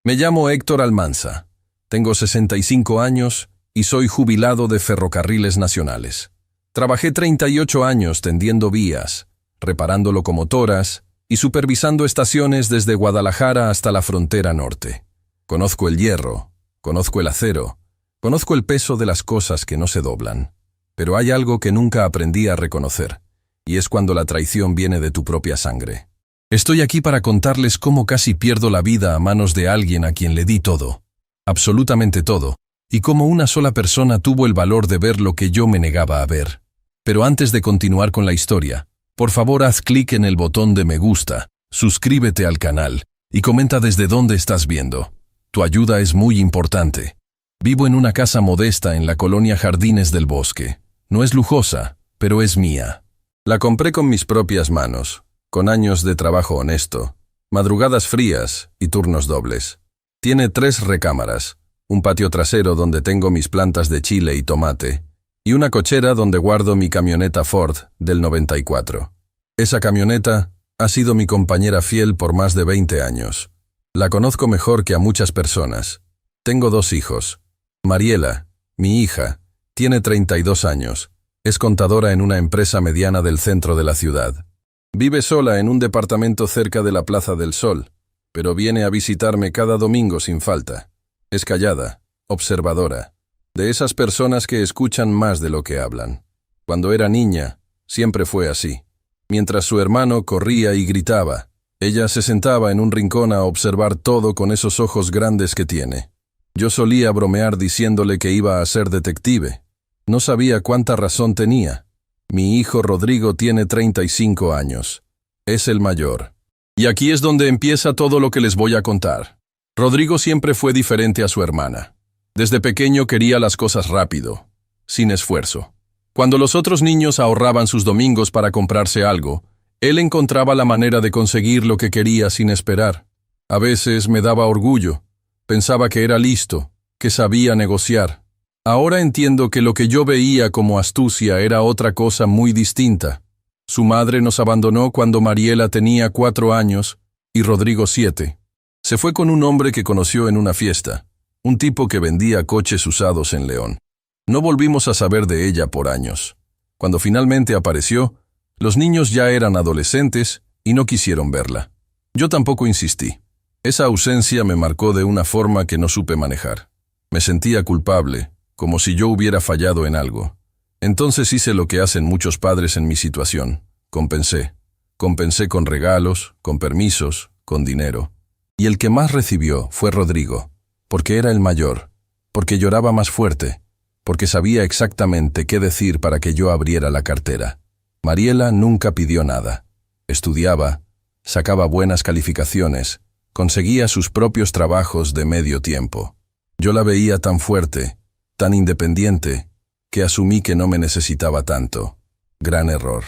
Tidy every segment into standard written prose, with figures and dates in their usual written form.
Me llamo Héctor Almanza. Tengo 65 años y soy jubilado de Ferrocarriles Nacionales. Trabajé 38 años tendiendo vías, reparando locomotoras y supervisando estaciones desde Guadalajara hasta la frontera norte. Conozco el hierro, conozco el acero, conozco el peso de las cosas que no se doblan. Pero hay algo que nunca aprendí a reconocer, y es cuando la traición viene de tu propia sangre. Estoy aquí para contarles cómo casi pierdo la vida a manos de alguien a quien le di todo, absolutamente todo, y cómo una sola persona tuvo el valor de ver lo que yo me negaba a ver. Pero antes de continuar con la historia, por favor haz clic en el botón de me gusta, suscríbete al canal y comenta desde dónde estás viendo. Tu ayuda es muy importante. Vivo en una casa modesta en la colonia Jardines del Bosque. No es lujosa, pero es mía. La compré con mis propias manos, con años de trabajo honesto, madrugadas frías y turnos dobles. Tiene 3 recámaras, un patio trasero donde tengo mis plantas de chile y tomate, y una cochera donde guardo mi camioneta Ford del 94. Esa camioneta ha sido mi compañera fiel por más de 20 años. La conozco mejor que a muchas personas. Tengo 2 hijos. Mariela, mi hija, tiene 32 años. Es contadora en una empresa mediana del centro de la ciudad. Vive sola en un departamento cerca de la Plaza del Sol, pero viene a visitarme cada domingo sin falta. Es callada, observadora, de esas personas que escuchan más de lo que hablan. Cuando era niña, siempre fue así. Mientras su hermano corría y gritaba, ella se sentaba en un rincón a observar todo con esos ojos grandes que tiene. Yo solía bromear diciéndole que iba a ser detective. No sabía cuánta razón tenía. Mi hijo Rodrigo tiene 35 años. Es el mayor. Y aquí es donde empieza todo lo que les voy a contar. Rodrigo siempre fue diferente a su hermana. Desde pequeño quería las cosas rápido, sin esfuerzo. Cuando los otros niños ahorraban sus domingos para comprarse algo, él encontraba la manera de conseguir lo que quería sin esperar. A veces me daba orgullo. Pensaba que era listo, que sabía negociar. Ahora entiendo que lo que yo veía como astucia era otra cosa muy distinta. Su madre nos abandonó cuando Mariela tenía 4 años y Rodrigo 7. Se fue con un hombre que conoció en una fiesta, un tipo que vendía coches usados en León. No volvimos a saber de ella por años. Cuando finalmente apareció, los niños ya eran adolescentes y no quisieron verla. Yo tampoco insistí. Esa ausencia me marcó de una forma que no supe manejar. Me sentía culpable, como si yo hubiera fallado en algo. Entonces hice lo que hacen muchos padres en mi situación. Compensé. Compensé con regalos, con permisos, con dinero. Y el que más recibió fue Rodrigo, porque era el mayor, porque lloraba más fuerte, porque sabía exactamente qué decir para que yo abriera la cartera. Mariela nunca pidió nada. Estudiaba, sacaba buenas calificaciones, conseguía sus propios trabajos de medio tiempo. Yo la veía tan fuerte, tan independiente, que asumí que no me necesitaba tanto. Gran error.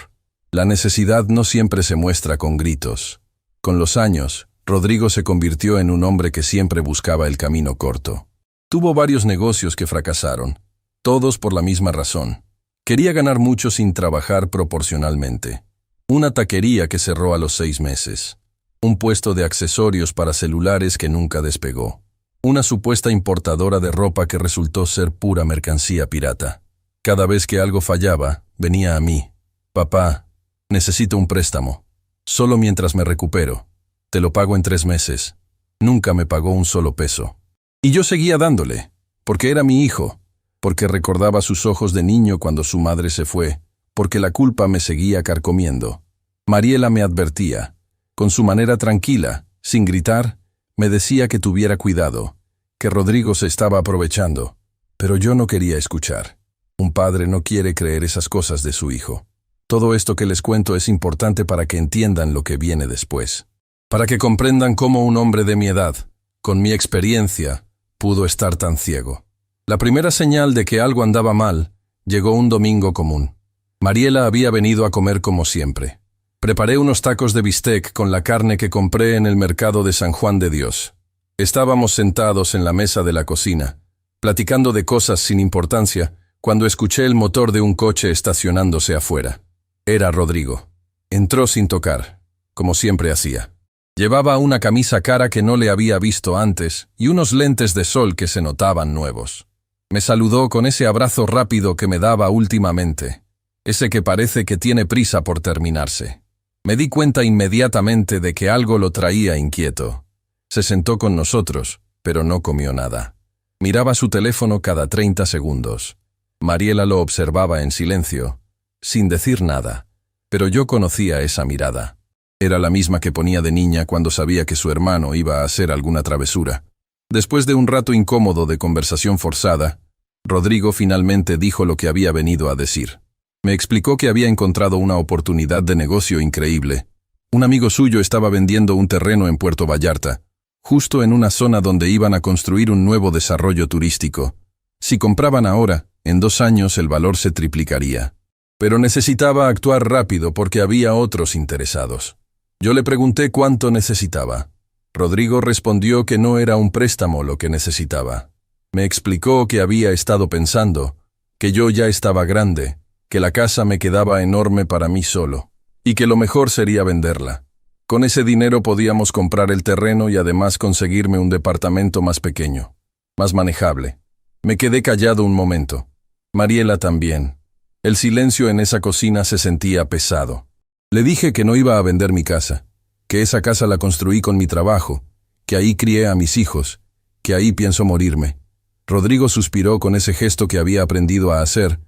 La necesidad no siempre se muestra con gritos. Con los años, Rodrigo se convirtió en un hombre que siempre buscaba el camino corto. Tuvo varios negocios que fracasaron, todos por la misma razón. Quería ganar mucho sin trabajar proporcionalmente. Una taquería que cerró a los 6 meses. Un puesto de accesorios para celulares que nunca despegó. Una supuesta importadora de ropa que resultó ser pura mercancía pirata. Cada vez que algo fallaba, venía a mí. Papá, necesito un préstamo. Solo mientras me recupero. Te lo pago en 3 meses. Nunca me pagó un solo peso. Y yo seguía dándole, porque era mi hijo, porque recordaba sus ojos de niño cuando su madre se fue, porque la culpa me seguía carcomiendo. Mariela me advertía. Con su manera tranquila, sin gritar, me decía que tuviera cuidado, que Rodrigo se estaba aprovechando. Pero yo no quería escuchar. Un padre no quiere creer esas cosas de su hijo. Todo esto que les cuento es importante para que entiendan lo que viene después. Para que comprendan cómo un hombre de mi edad, con mi experiencia, pudo estar tan ciego. La primera señal de que algo andaba mal llegó un domingo común. Mariela había venido a comer como siempre. Preparé unos tacos de bistec con la carne que compré en el mercado de San Juan de Dios. Estábamos sentados en la mesa de la cocina, platicando de cosas sin importancia, cuando escuché el motor de un coche estacionándose afuera. Era Rodrigo. Entró sin tocar, como siempre hacía. Llevaba una camisa cara que no le había visto antes y unos lentes de sol que se notaban nuevos. Me saludó con ese abrazo rápido que me daba últimamente, ese que parece que tiene prisa por terminarse. Me di cuenta inmediatamente de que algo lo traía inquieto. Se sentó con nosotros, pero no comió nada. Miraba su teléfono cada 30 segundos. Mariela lo observaba en silencio, sin decir nada, pero yo conocía esa mirada. Era la misma que ponía de niña cuando sabía que su hermano iba a hacer alguna travesura. Después de un rato incómodo de conversación forzada, Rodrigo finalmente dijo lo que había venido a decir. Me explicó que había encontrado una oportunidad de negocio increíble. Un amigo suyo estaba vendiendo un terreno en Puerto Vallarta, justo en una zona donde iban a construir un nuevo desarrollo turístico. Si compraban ahora, en 2 años el valor se triplicaría. Pero necesitaba actuar rápido porque había otros interesados. Yo le pregunté cuánto necesitaba. Rodrigo respondió que no era un préstamo lo que necesitaba. Me explicó que había estado pensando, que yo ya estaba grande, que la casa me quedaba enorme para mí solo, y que lo mejor sería venderla. Con ese dinero podíamos comprar el terreno y además conseguirme un departamento más pequeño, más manejable. Me quedé callado un momento. Mariela también. El silencio en esa cocina se sentía pesado. Le dije que no iba a vender mi casa, que esa casa la construí con mi trabajo, que ahí crié a mis hijos, que ahí pienso morirme. Rodrigo suspiró con ese gesto que había aprendido a hacer,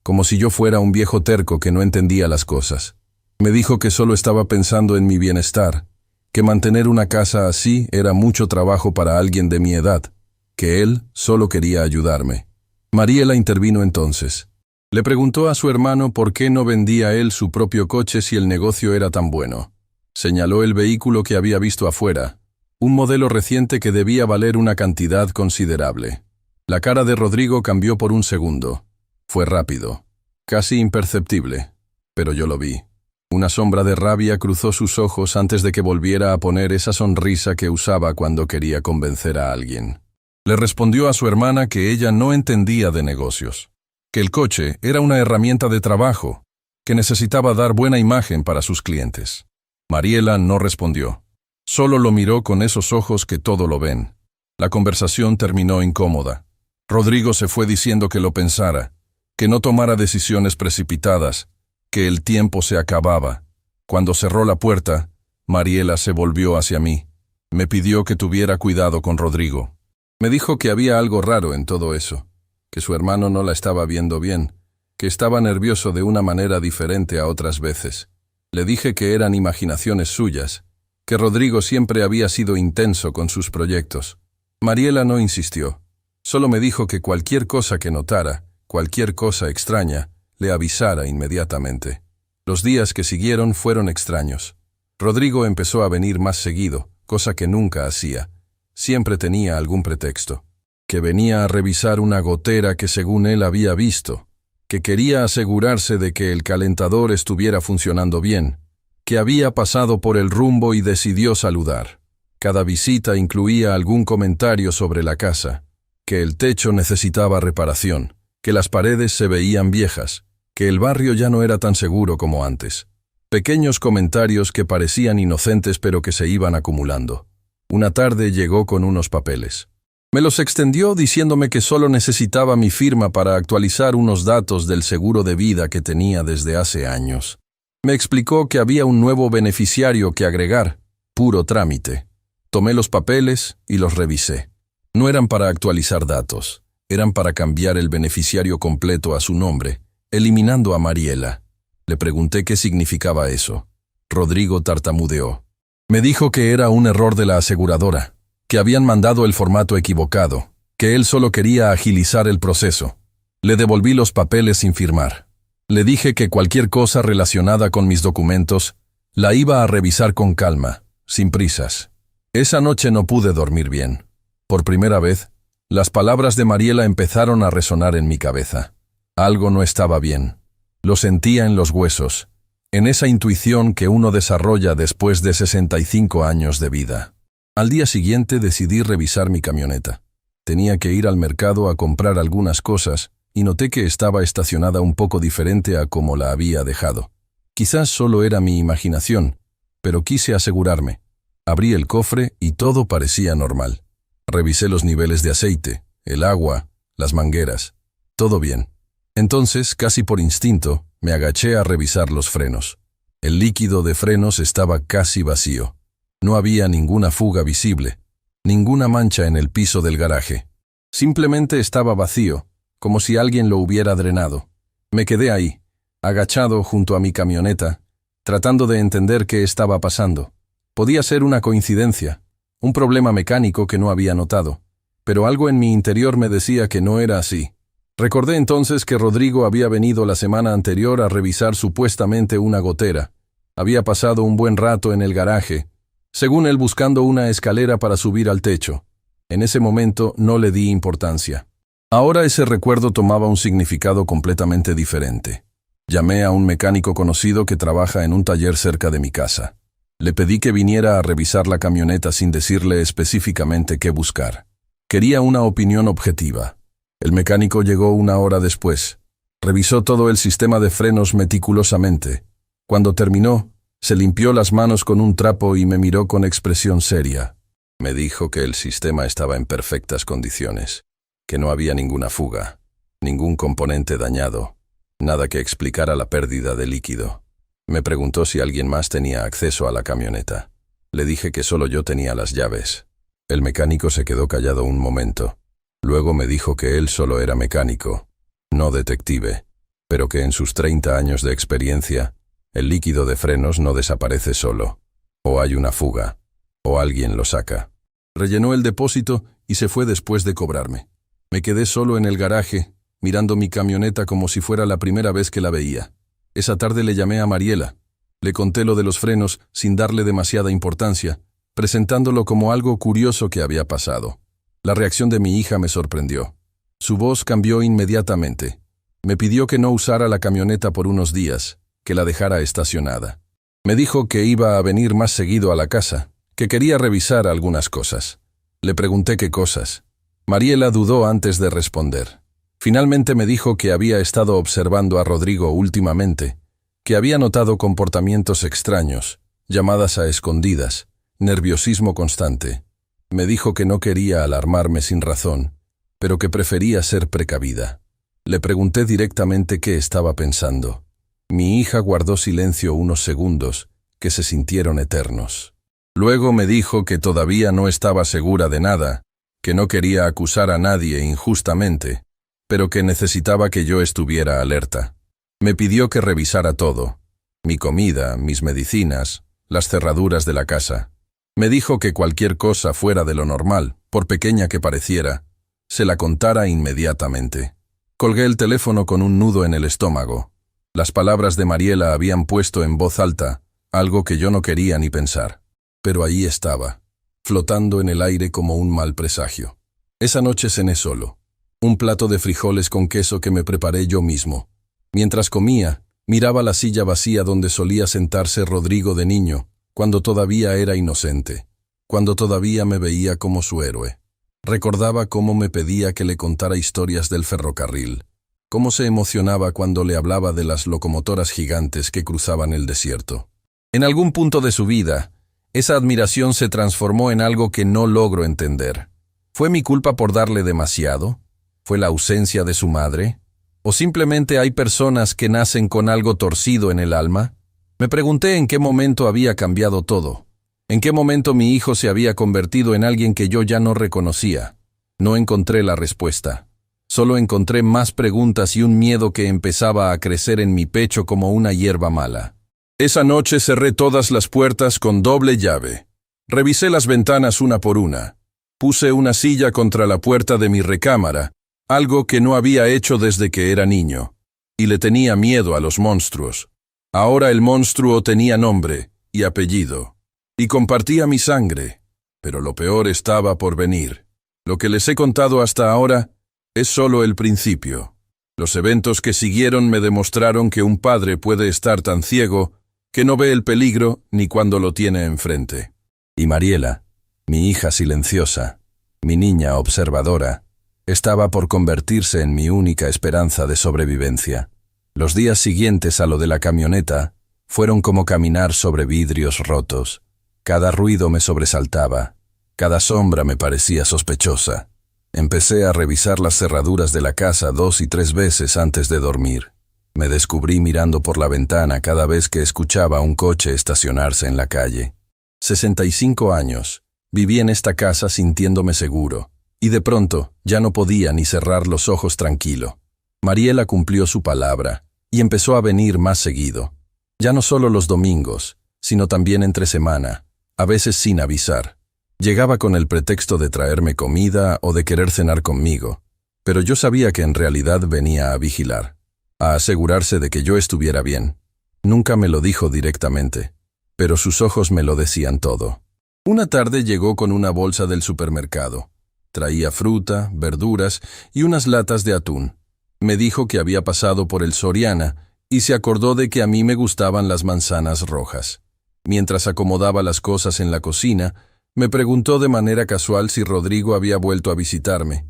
como si yo fuera un viejo terco que no entendía las cosas. Me dijo que solo estaba pensando en mi bienestar, que mantener una casa así era mucho trabajo para alguien de mi edad, que él solo quería ayudarme. Mariela intervino entonces. Le preguntó a su hermano por qué no vendía él su propio coche si el negocio era tan bueno. Señaló el vehículo que había visto afuera, un modelo reciente que debía valer una cantidad considerable. La cara de Rodrigo cambió por un segundo. Fue rápido, casi imperceptible, pero yo lo vi. Una sombra de rabia cruzó sus ojos antes de que volviera a poner esa sonrisa que usaba cuando quería convencer a alguien. Le respondió a su hermana que ella no entendía de negocios, que el coche era una herramienta de trabajo, que necesitaba dar buena imagen para sus clientes. Mariela no respondió. Solo lo miró con esos ojos que todo lo ven. La conversación terminó incómoda. Rodrigo se fue diciendo que lo pensara, que no tomara decisiones precipitadas, que el tiempo se acababa. Cuando cerró la puerta, Mariela se volvió hacia mí. Me pidió que tuviera cuidado con Rodrigo. Me dijo que había algo raro en todo eso, que su hermano no la estaba viendo bien, que estaba nervioso de una manera diferente a otras veces. Le dije que eran imaginaciones suyas, que Rodrigo siempre había sido intenso con sus proyectos. Mariela no insistió, solo me dijo que cualquier cosa que notara, cualquier cosa extraña, le avisara inmediatamente. Los días que siguieron fueron extraños. Rodrigo empezó a venir más seguido, cosa que nunca hacía. Siempre tenía algún pretexto. Que venía a revisar una gotera que según él había visto, que quería asegurarse de que el calentador estuviera funcionando bien, que había pasado por el rumbo y decidió saludar. Cada visita incluía algún comentario sobre la casa, que el techo necesitaba reparación, que las paredes se veían viejas, que el barrio ya no era tan seguro como antes. Pequeños comentarios que parecían inocentes pero que se iban acumulando. Una tarde llegó con unos papeles. Me los extendió diciéndome que solo necesitaba mi firma para actualizar unos datos del seguro de vida que tenía desde hace años. Me explicó que había un nuevo beneficiario que agregar, puro trámite. Tomé los papeles y los revisé. No eran para actualizar datos, eran para cambiar el beneficiario completo a su nombre, eliminando a Mariela. Le pregunté qué significaba eso. Rodrigo tartamudeó. Me dijo que era un error de la aseguradora, que habían mandado el formato equivocado, que él solo quería agilizar el proceso. Le devolví los papeles sin firmar. Le dije que cualquier cosa relacionada con mis documentos la iba a revisar con calma, sin prisas. Esa noche no pude dormir bien. Por primera vez, las palabras de Mariela empezaron a resonar en mi cabeza. Algo no estaba bien. Lo sentía en los huesos, en esa intuición que uno desarrolla después de 65 años de vida. Al día siguiente decidí revisar mi camioneta. Tenía que ir al mercado a comprar algunas cosas y noté que estaba estacionada un poco diferente a como la había dejado. Quizás solo era mi imaginación, pero quise asegurarme. Abrí el cofre y todo parecía normal. Revisé los niveles de aceite, el agua, las mangueras. Todo bien. Entonces, casi por instinto, me agaché a revisar los frenos. El líquido de frenos estaba casi vacío. No había ninguna fuga visible, ninguna mancha en el piso del garaje. Simplemente estaba vacío, como si alguien lo hubiera drenado. Me quedé ahí, agachado junto a mi camioneta, tratando de entender qué estaba pasando. Podía ser una coincidencia, un problema mecánico que no había notado, pero algo en mi interior me decía que no era así. Recordé entonces que Rodrigo había venido la semana anterior a revisar supuestamente una gotera. Había pasado un buen rato en el garaje, según él buscando una escalera para subir al techo. En ese momento no le di importancia. Ahora ese recuerdo tomaba un significado completamente diferente. Llamé a un mecánico conocido que trabaja en un taller cerca de mi casa. Le pedí que viniera a revisar la camioneta sin decirle específicamente qué buscar. Quería una opinión objetiva. El mecánico llegó 1 hora después. Revisó todo el sistema de frenos meticulosamente. Cuando terminó, se limpió las manos con un trapo y me miró con expresión seria. Me dijo que el sistema estaba en perfectas condiciones, que no había ninguna fuga, ningún componente dañado, nada que explicara la pérdida de líquido. Me preguntó si alguien más tenía acceso a la camioneta. Le dije que solo yo tenía las llaves. El mecánico se quedó callado un momento. Luego me dijo que él solo era mecánico, no detective, pero que en sus 30 años de experiencia, el líquido de frenos no desaparece solo. O hay una fuga, o alguien lo saca. Rellenó el depósito y se fue después de cobrarme. Me quedé solo en el garaje, mirando mi camioneta como si fuera la primera vez que la veía. Esa tarde le llamé a Mariela. Le conté lo de los frenos sin darle demasiada importancia, presentándolo como algo curioso que había pasado. La reacción de mi hija me sorprendió. Su voz cambió inmediatamente. Me pidió que no usara la camioneta por unos días, que la dejara estacionada. Me dijo que iba a venir más seguido a la casa, que quería revisar algunas cosas. Le pregunté qué cosas. Mariela dudó antes de responder. Finalmente me dijo que había estado observando a Rodrigo últimamente, que había notado comportamientos extraños, llamadas a escondidas, nerviosismo constante. Me dijo que no quería alarmarme sin razón, pero que prefería ser precavida. Le pregunté directamente qué estaba pensando. Mi hija guardó silencio unos segundos, que se sintieron eternos. Luego me dijo que todavía no estaba segura de nada, que no quería acusar a nadie injustamente, pero que necesitaba que yo estuviera alerta. Me pidió que revisara todo, mi comida, mis medicinas, las cerraduras de la casa. Me dijo que cualquier cosa fuera de lo normal, por pequeña que pareciera, se la contara inmediatamente. Colgué el teléfono con un nudo en el estómago. Las palabras de Mariela habían puesto en voz alta algo que yo no quería ni pensar. Pero ahí estaba, flotando en el aire como un mal presagio. Esa noche cené solo. Un plato de frijoles con queso que me preparé yo mismo. Mientras comía, miraba la silla vacía donde solía sentarse Rodrigo de niño, cuando todavía era inocente, cuando todavía me veía como su héroe. Recordaba cómo me pedía que le contara historias del ferrocarril, cómo se emocionaba cuando le hablaba de las locomotoras gigantes que cruzaban el desierto. En algún punto de su vida, esa admiración se transformó en algo que no logro entender. ¿Fue mi culpa por darle demasiado? ¿Fue la ausencia de su madre? ¿O simplemente hay personas que nacen con algo torcido en el alma? Me pregunté en qué momento había cambiado todo. ¿En qué momento mi hijo se había convertido en alguien que yo ya no reconocía? No encontré la respuesta. Solo encontré más preguntas y un miedo que empezaba a crecer en mi pecho como una hierba mala. Esa noche cerré todas las puertas con doble llave. Revisé las ventanas una por una. Puse una silla contra la puerta de mi recámara, algo que no había hecho desde que era niño. Y le tenía miedo a los monstruos. Ahora el monstruo tenía nombre y apellido. Y compartía mi sangre. Pero lo peor estaba por venir. Lo que les he contado hasta ahora es solo el principio. Los eventos que siguieron me demostraron que un padre puede estar tan ciego que no ve el peligro ni cuando lo tiene enfrente. Y Mariela, mi hija silenciosa, mi niña observadora, estaba por convertirse en mi única esperanza de sobrevivencia. Los días siguientes a lo de la camioneta fueron como caminar sobre vidrios rotos. Cada ruido me sobresaltaba, cada sombra me parecía sospechosa. Empecé a revisar las cerraduras de la casa 2 y 3 veces antes de dormir. Me descubrí mirando por la ventana cada vez que escuchaba un coche estacionarse en la calle. 65 años. Viví en esta casa sintiéndome seguro, y de pronto ya no podía ni cerrar los ojos tranquilo. Mariela cumplió su palabra, y empezó a venir más seguido. Ya no solo los domingos, sino también entre semana, a veces sin avisar. Llegaba con el pretexto de traerme comida o de querer cenar conmigo, pero yo sabía que en realidad venía a vigilar, a asegurarse de que yo estuviera bien. Nunca me lo dijo directamente, pero sus ojos me lo decían todo. Una tarde llegó con una bolsa del supermercado. Traía fruta, verduras y unas latas de atún. Me dijo que había pasado por el Soriana y se acordó de que a mí me gustaban las manzanas rojas. Mientras acomodaba las cosas en la cocina, me preguntó de manera casual si Rodrigo había vuelto a visitarme.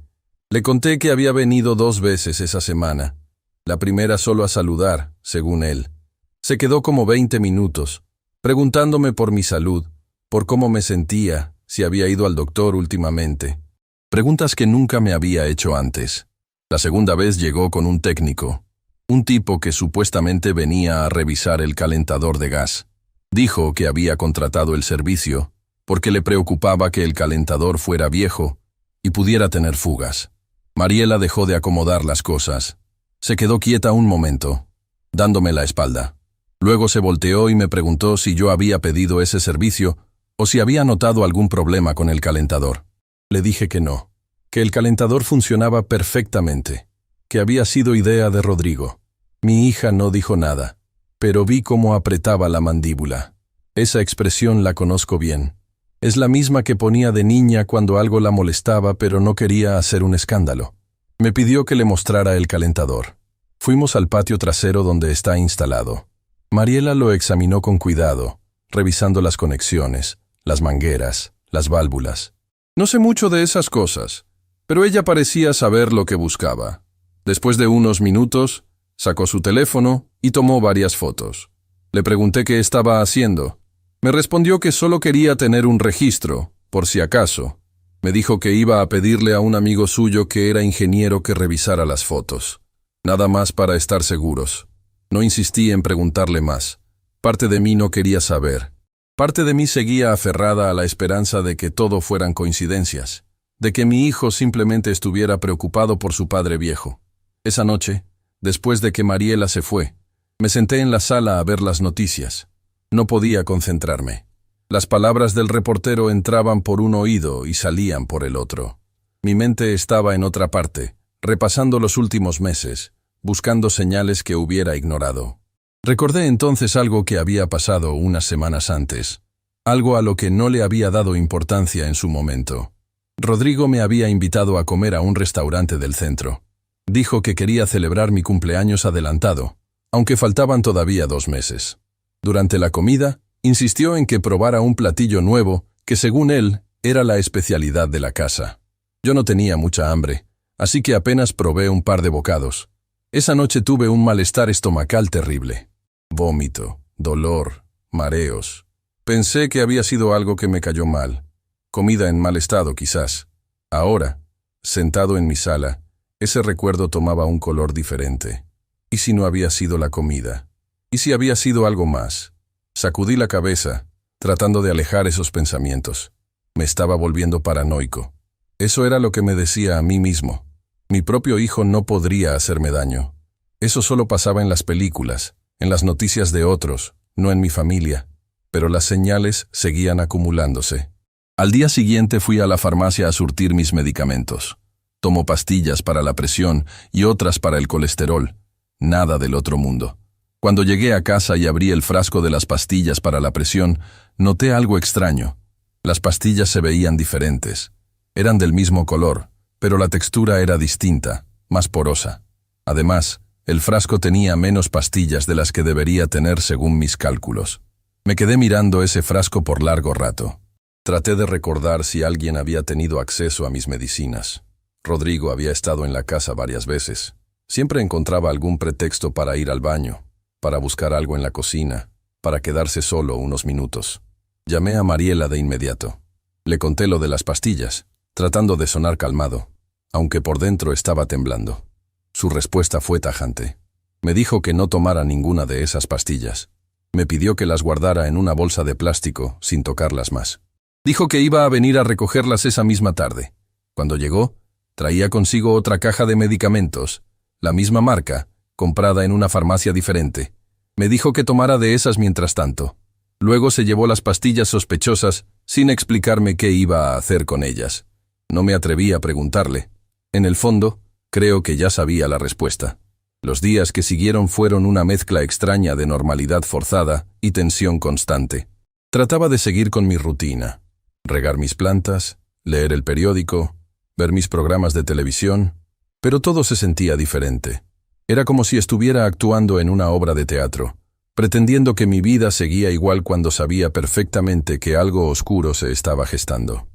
Le conté que había venido 2 veces esa semana. La primera solo a saludar, según él. Se quedó como 20 minutos, preguntándome por mi salud, por cómo me sentía, si había ido al doctor últimamente. Preguntas que nunca me había hecho antes. La segunda vez llegó con un técnico, un tipo que supuestamente venía a revisar el calentador de gas. Dijo que había contratado el servicio porque le preocupaba que el calentador fuera viejo y pudiera tener fugas. Mariela dejó de acomodar las cosas. Se quedó quieta un momento, dándome la espalda. Luego se volteó y me preguntó si yo había pedido ese servicio o si había notado algún problema con el calentador. Le dije que no, que el calentador funcionaba perfectamente, que había sido idea de Rodrigo. Mi hija no dijo nada, pero vi cómo apretaba la mandíbula. Esa expresión la conozco bien. Es la misma que ponía de niña cuando algo la molestaba pero no quería hacer un escándalo. Me pidió que le mostrara el calentador. Fuimos al patio trasero donde está instalado. Mariela lo examinó con cuidado, revisando las conexiones, las mangueras, las válvulas. No sé mucho de esas cosas, pero ella parecía saber lo que buscaba. Después de unos minutos, sacó su teléfono y tomó varias fotos. Le pregunté qué estaba haciendo. Me respondió que solo quería tener un registro, por si acaso. Me dijo que iba a pedirle a un amigo suyo que era ingeniero que revisara las fotos. Nada más para estar seguros. No insistí en preguntarle más. Parte de mí no quería saber. Parte de mí seguía aferrada a la esperanza de que todo fueran coincidencias, de que mi hijo simplemente estuviera preocupado por su padre viejo. Esa noche, después de que Mariela se fue, me senté en la sala a ver las noticias. No podía concentrarme. Las palabras del reportero entraban por un oído y salían por el otro. Mi mente estaba en otra parte, repasando los últimos meses, buscando señales que hubiera ignorado. Recordé entonces algo que había pasado unas semanas antes, algo a lo que no le había dado importancia en su momento. Rodrigo me había invitado a comer a un restaurante del centro. Dijo que quería celebrar mi cumpleaños adelantado, aunque faltaban todavía 2 meses. Durante la comida, insistió en que probara un platillo nuevo que, según él, era la especialidad de la casa. Yo no tenía mucha hambre, así que apenas probé un par de bocados. Esa noche tuve un malestar estomacal terrible. Vómito, dolor, mareos. Pensé que había sido algo que me cayó mal. Comida en mal estado, quizás. Ahora, sentado en mi sala, ese recuerdo tomaba un color diferente. ¿Y si no había sido la comida? ¿Y si había sido algo más? Sacudí la cabeza, tratando de alejar esos pensamientos. Me estaba volviendo paranoico. Eso era lo que me decía a mí mismo. Mi propio hijo no podría hacerme daño. Eso solo pasaba en las películas, en las noticias de otros, no en mi familia. Pero las señales seguían acumulándose. Al día siguiente fui a la farmacia a surtir mis medicamentos. Tomo pastillas para la presión y otras para el colesterol. Nada del otro mundo. Cuando llegué a casa y abrí el frasco de las pastillas para la presión, noté algo extraño. Las pastillas se veían diferentes. Eran del mismo color, pero la textura era distinta, más porosa. Además, el frasco tenía menos pastillas de las que debería tener según mis cálculos. Me quedé mirando ese frasco por largo rato. Traté de recordar si alguien había tenido acceso a mis medicinas. Rodrigo había estado en la casa varias veces. Siempre encontraba algún pretexto para ir al baño, para buscar algo en la cocina, para quedarse solo unos minutos. Llamé a Mariela de inmediato. Le conté lo de las pastillas, tratando de sonar calmado, aunque por dentro estaba temblando. Su respuesta fue tajante. Me dijo que no tomara ninguna de esas pastillas. Me pidió que las guardara en una bolsa de plástico, sin tocarlas más. Dijo que iba a venir a recogerlas esa misma tarde. Cuando llegó, traía consigo otra caja de medicamentos, la misma marca, comprada en una farmacia diferente. Me dijo que tomara de esas mientras tanto. Luego se llevó las pastillas sospechosas, sin explicarme qué iba a hacer con ellas. No me atreví a preguntarle. En el fondo, creo que ya sabía la respuesta. Los días que siguieron fueron una mezcla extraña de normalidad forzada y tensión constante. Trataba de seguir con mi rutina. Regar mis plantas, leer el periódico, ver mis programas de televisión, pero todo se sentía diferente. Era como si estuviera actuando en una obra de teatro, pretendiendo que mi vida seguía igual cuando sabía perfectamente que algo oscuro se estaba gestando.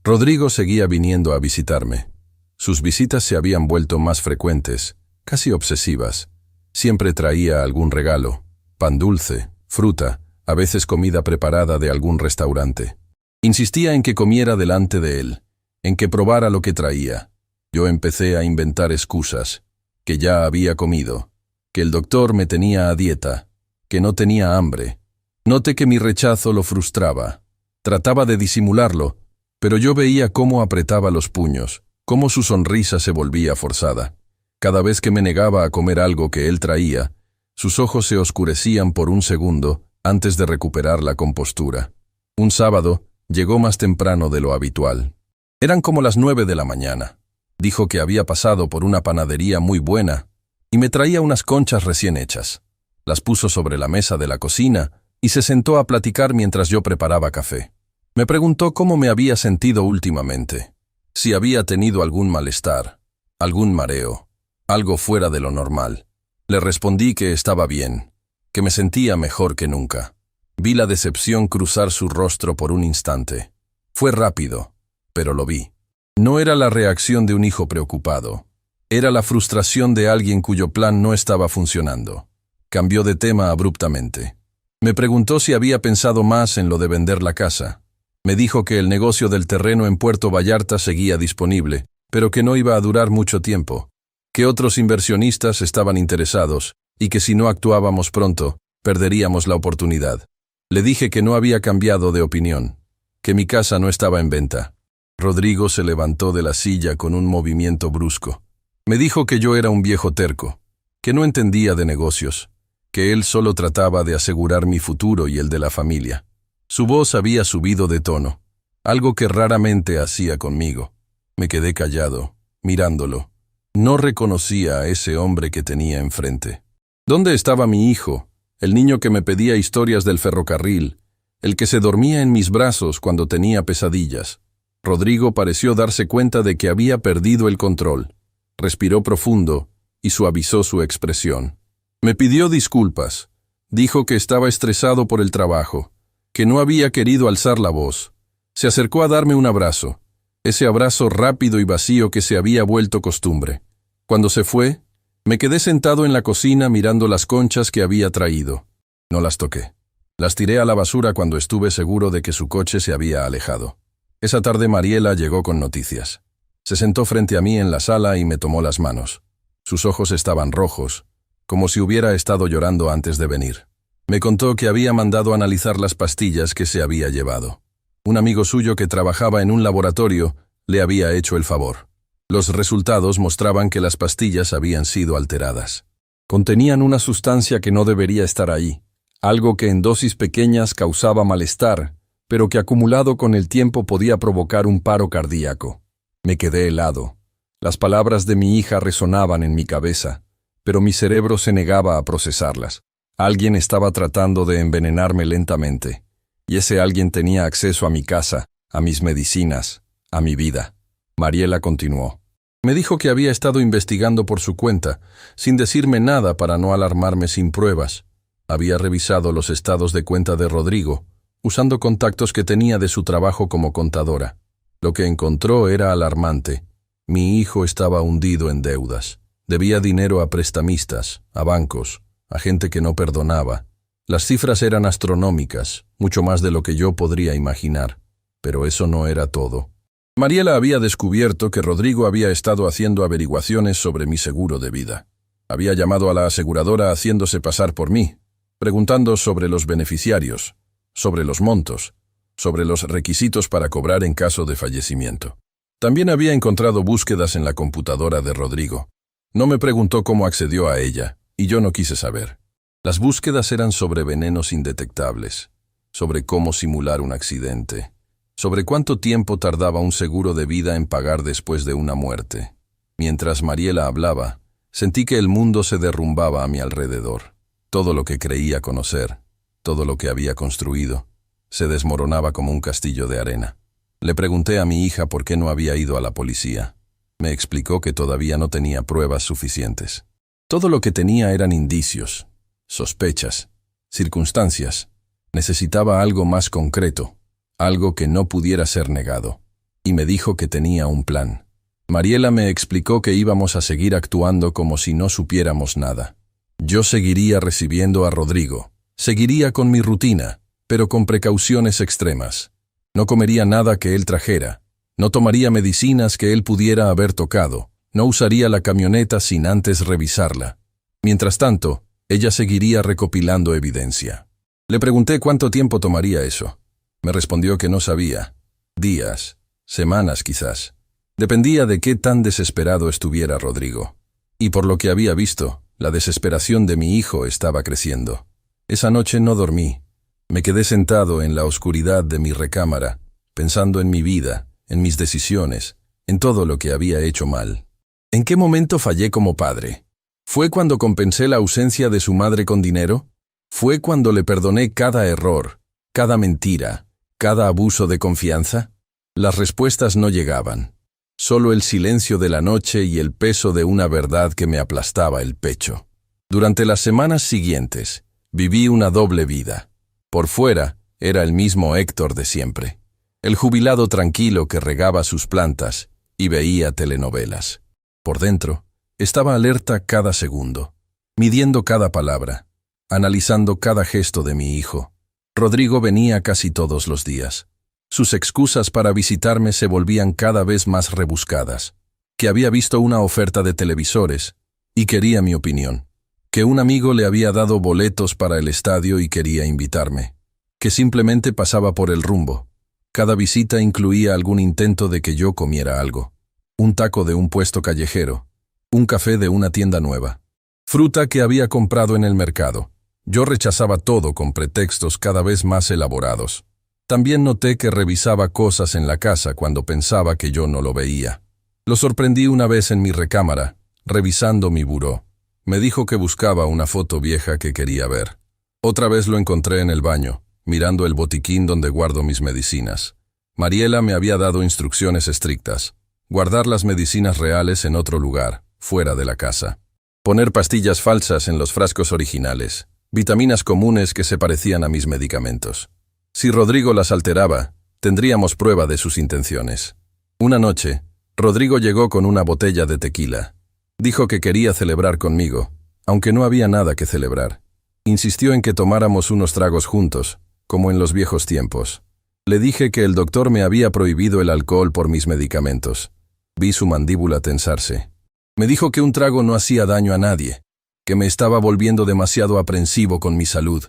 Rodrigo seguía viniendo a visitarme. Sus visitas se habían vuelto más frecuentes, casi obsesivas. Siempre traía algún regalo, pan dulce, fruta, a veces comida preparada de algún restaurante. Insistía en que comiera delante de él, en que probara lo que traía. Yo empecé a inventar excusas, que ya había comido, que el doctor me tenía a dieta, que no tenía hambre. Noté que mi rechazo lo frustraba. Trataba de disimularlo, pero yo veía cómo apretaba los puños, cómo su sonrisa se volvía forzada. Cada vez que me negaba a comer algo que él traía, sus ojos se oscurecían por un segundo antes de recuperar la compostura. Un sábado, llegó más temprano de lo habitual. Eran como las 9 de la mañana. Dijo que había pasado por una panadería muy buena y me traía unas conchas recién hechas. Las puso sobre la mesa de la cocina y se sentó a platicar mientras yo preparaba café. Me preguntó cómo me había sentido últimamente, si había tenido algún malestar, algún mareo, algo fuera de lo normal. Le respondí que estaba bien, que me sentía mejor que nunca. Vi la decepción cruzar su rostro por un instante. Fue rápido, pero lo vi. No era la reacción de un hijo preocupado. Era la frustración de alguien cuyo plan no estaba funcionando. Cambió de tema abruptamente. Me preguntó si había pensado más en lo de vender la casa. Me dijo que el negocio del terreno en Puerto Vallarta seguía disponible, pero que no iba a durar mucho tiempo, que otros inversionistas estaban interesados y que si no actuábamos pronto, perderíamos la oportunidad. Le dije que no había cambiado de opinión, que mi casa no estaba en venta. Rodrigo se levantó de la silla con un movimiento brusco. Me dijo que yo era un viejo terco, que no entendía de negocios, que él solo trataba de asegurar mi futuro y el de la familia. Su voz había subido de tono, algo que raramente hacía conmigo. Me quedé callado, mirándolo. No reconocía a ese hombre que tenía enfrente. ¿Dónde estaba mi hijo? El niño que me pedía historias del ferrocarril, el que se dormía en mis brazos cuando tenía pesadillas. Rodrigo pareció darse cuenta de que había perdido el control. Respiró profundo y suavizó su expresión. Me pidió disculpas. Dijo que estaba estresado por el trabajo, que no había querido alzar la voz. Se acercó a darme un abrazo, ese abrazo rápido y vacío que se había vuelto costumbre. Cuando se fue, me quedé sentado en la cocina mirando las conchas que había traído. No las toqué. Las tiré a la basura cuando estuve seguro de que su coche se había alejado. Esa tarde Mariela llegó con noticias. Se sentó frente a mí en la sala y me tomó las manos. Sus ojos estaban rojos, como si hubiera estado llorando antes de venir. Me contó que había mandado analizar las pastillas que se había llevado. Un amigo suyo que trabajaba en un laboratorio le había hecho el favor. Los resultados mostraban que las pastillas habían sido alteradas. Contenían una sustancia que no debería estar ahí, algo que en dosis pequeñas causaba malestar, pero que acumulado con el tiempo podía provocar un paro cardíaco. Me quedé helado. Las palabras de mi hija resonaban en mi cabeza, pero mi cerebro se negaba a procesarlas. Alguien estaba tratando de envenenarme lentamente, y ese alguien tenía acceso a mi casa, a mis medicinas, a mi vida. Mariela continuó. Me dijo que había estado investigando por su cuenta, sin decirme nada para no alarmarme sin pruebas. Había revisado los estados de cuenta de Rodrigo, usando contactos que tenía de su trabajo como contadora. Lo que encontró era alarmante. Mi hijo estaba hundido en deudas. Debía dinero a prestamistas, a bancos, a gente que no perdonaba, Las cifras eran astronómicas, mucho más de lo que yo podría imaginar. Pero eso no era todo. Mariela había descubierto que Rodrigo había estado haciendo averiguaciones sobre mi seguro de vida. Había llamado a la aseguradora haciéndose pasar por mí, preguntando sobre los beneficiarios, sobre los montos, sobre los requisitos para cobrar en caso de fallecimiento. También había encontrado búsquedas en la computadora de Rodrigo. No me preguntó cómo accedió a ella, y yo no quise saber. Las búsquedas eran sobre venenos indetectables, sobre cómo simular un accidente, sobre cuánto tiempo tardaba un seguro de vida en pagar después de una muerte. Mientras Mariela hablaba, sentí que el mundo se derrumbaba a mi alrededor. Todo lo que creía conocer, todo lo que había construido, se desmoronaba como un castillo de arena. Le pregunté a mi hija por qué no había ido a la policía. Me explicó que todavía no tenía pruebas suficientes. Todo lo que tenía eran indicios, sospechas, circunstancias. Necesitaba algo más concreto, algo que no pudiera ser negado. Y me dijo que tenía un plan. Mariela me explicó que íbamos a seguir actuando como si no supiéramos nada. Yo seguiría recibiendo a Rodrigo, seguiría con mi rutina, pero con precauciones extremas. No comería nada que él trajera, no tomaría medicinas que él pudiera haber tocado, no usaría la camioneta sin antes revisarla. Mientras tanto, ella seguiría recopilando evidencia. Le pregunté cuánto tiempo tomaría eso. Me respondió que no sabía. Días, semanas quizás. Dependía de qué tan desesperado estuviera Rodrigo. Y por lo que había visto, la desesperación de mi hijo estaba creciendo. Esa noche no dormí. Me quedé sentado en la oscuridad de mi recámara, pensando en mi vida, en mis decisiones, en todo lo que había hecho mal. ¿En qué momento fallé como padre? ¿Fue cuando compensé la ausencia de su madre con dinero? ¿Fue cuando le perdoné cada error, cada mentira, cada abuso de confianza? Las respuestas no llegaban. Solo el silencio de la noche y el peso de una verdad que me aplastaba el pecho. Durante las semanas siguientes, viví una doble vida. Por fuera, era el mismo Héctor de siempre. El jubilado tranquilo que regaba sus plantas y veía telenovelas. Por dentro, estaba alerta cada segundo, midiendo cada palabra, analizando cada gesto de mi hijo. Rodrigo venía casi todos los días. Sus excusas para visitarme se volvían cada vez más rebuscadas. Que había visto una oferta de televisores y quería mi opinión. Que un amigo le había dado boletos para el estadio y quería invitarme. Que simplemente pasaba por el rumbo. Cada visita incluía algún intento de que yo comiera algo. Un taco de un puesto callejero. Un café de una tienda nueva. Fruta que había comprado en el mercado. Yo rechazaba todo con pretextos cada vez más elaborados. También noté que revisaba cosas en la casa cuando pensaba que yo no lo veía. Lo sorprendí una vez en mi recámara, revisando mi buró. Me dijo que buscaba una foto vieja que quería ver. Otra vez lo encontré en el baño, mirando el botiquín donde guardo mis medicinas. Mariela me había dado instrucciones estrictas. Guardar las medicinas reales en otro lugar, fuera de la casa. Poner pastillas falsas en los frascos originales. Vitaminas comunes que se parecían a mis medicamentos. Si Rodrigo las alteraba, tendríamos prueba de sus intenciones. Una noche, Rodrigo llegó con una botella de tequila. Dijo que quería celebrar conmigo, aunque no había nada que celebrar. Insistió en que tomáramos unos tragos juntos, como en los viejos tiempos. Le dije que el doctor me había prohibido el alcohol por mis medicamentos. Vi su mandíbula tensarse. Me dijo que un trago no hacía daño a nadie, que me estaba volviendo demasiado aprensivo con mi salud.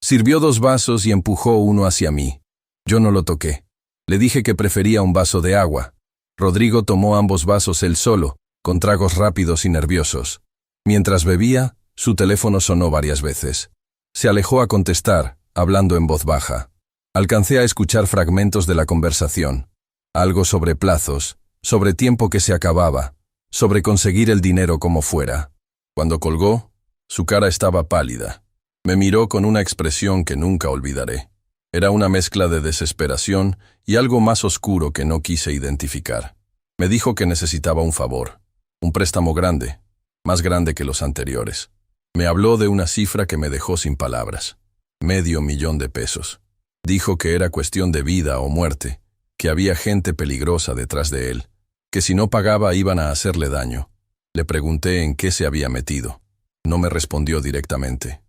Sirvió 2 vasos y empujó uno hacia mí. Yo no lo toqué. Le dije que prefería un vaso de agua. Rodrigo tomó ambos vasos él solo, con tragos rápidos y nerviosos. Mientras bebía, su teléfono sonó varias veces. Se alejó a contestar, hablando en voz baja. Alcancé a escuchar fragmentos de la conversación. Algo sobre plazos, sobre tiempo que se acababa, sobre conseguir el dinero como fuera. Cuando colgó, su cara estaba pálida. Me miró con una expresión que nunca olvidaré. Era una mezcla de desesperación y algo más oscuro que no quise identificar. Me dijo que necesitaba un favor, un préstamo grande, más grande que los anteriores. Me habló de una cifra que me dejó sin palabras. $500,000. Dijo que era cuestión de vida o muerte, que había gente peligrosa detrás de él, que si no pagaba iban a hacerle daño. Le pregunté en qué se había metido. No me respondió directamente.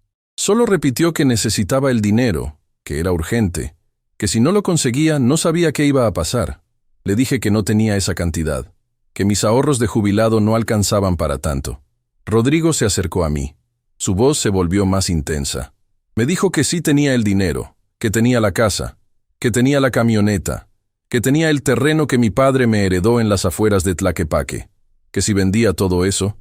Solo repitió que necesitaba el dinero, que era urgente, que si no lo conseguía no sabía qué iba a pasar. Le dije que no tenía esa cantidad, que mis ahorros de jubilado no alcanzaban para tanto. Rodrigo se acercó a mí. Su voz se volvió más intensa. Me dijo que sí tenía el dinero, que tenía la casa, que tenía la camioneta, que tenía el terreno que mi padre me heredó en las afueras de Tlaquepaque, que si vendía todo eso,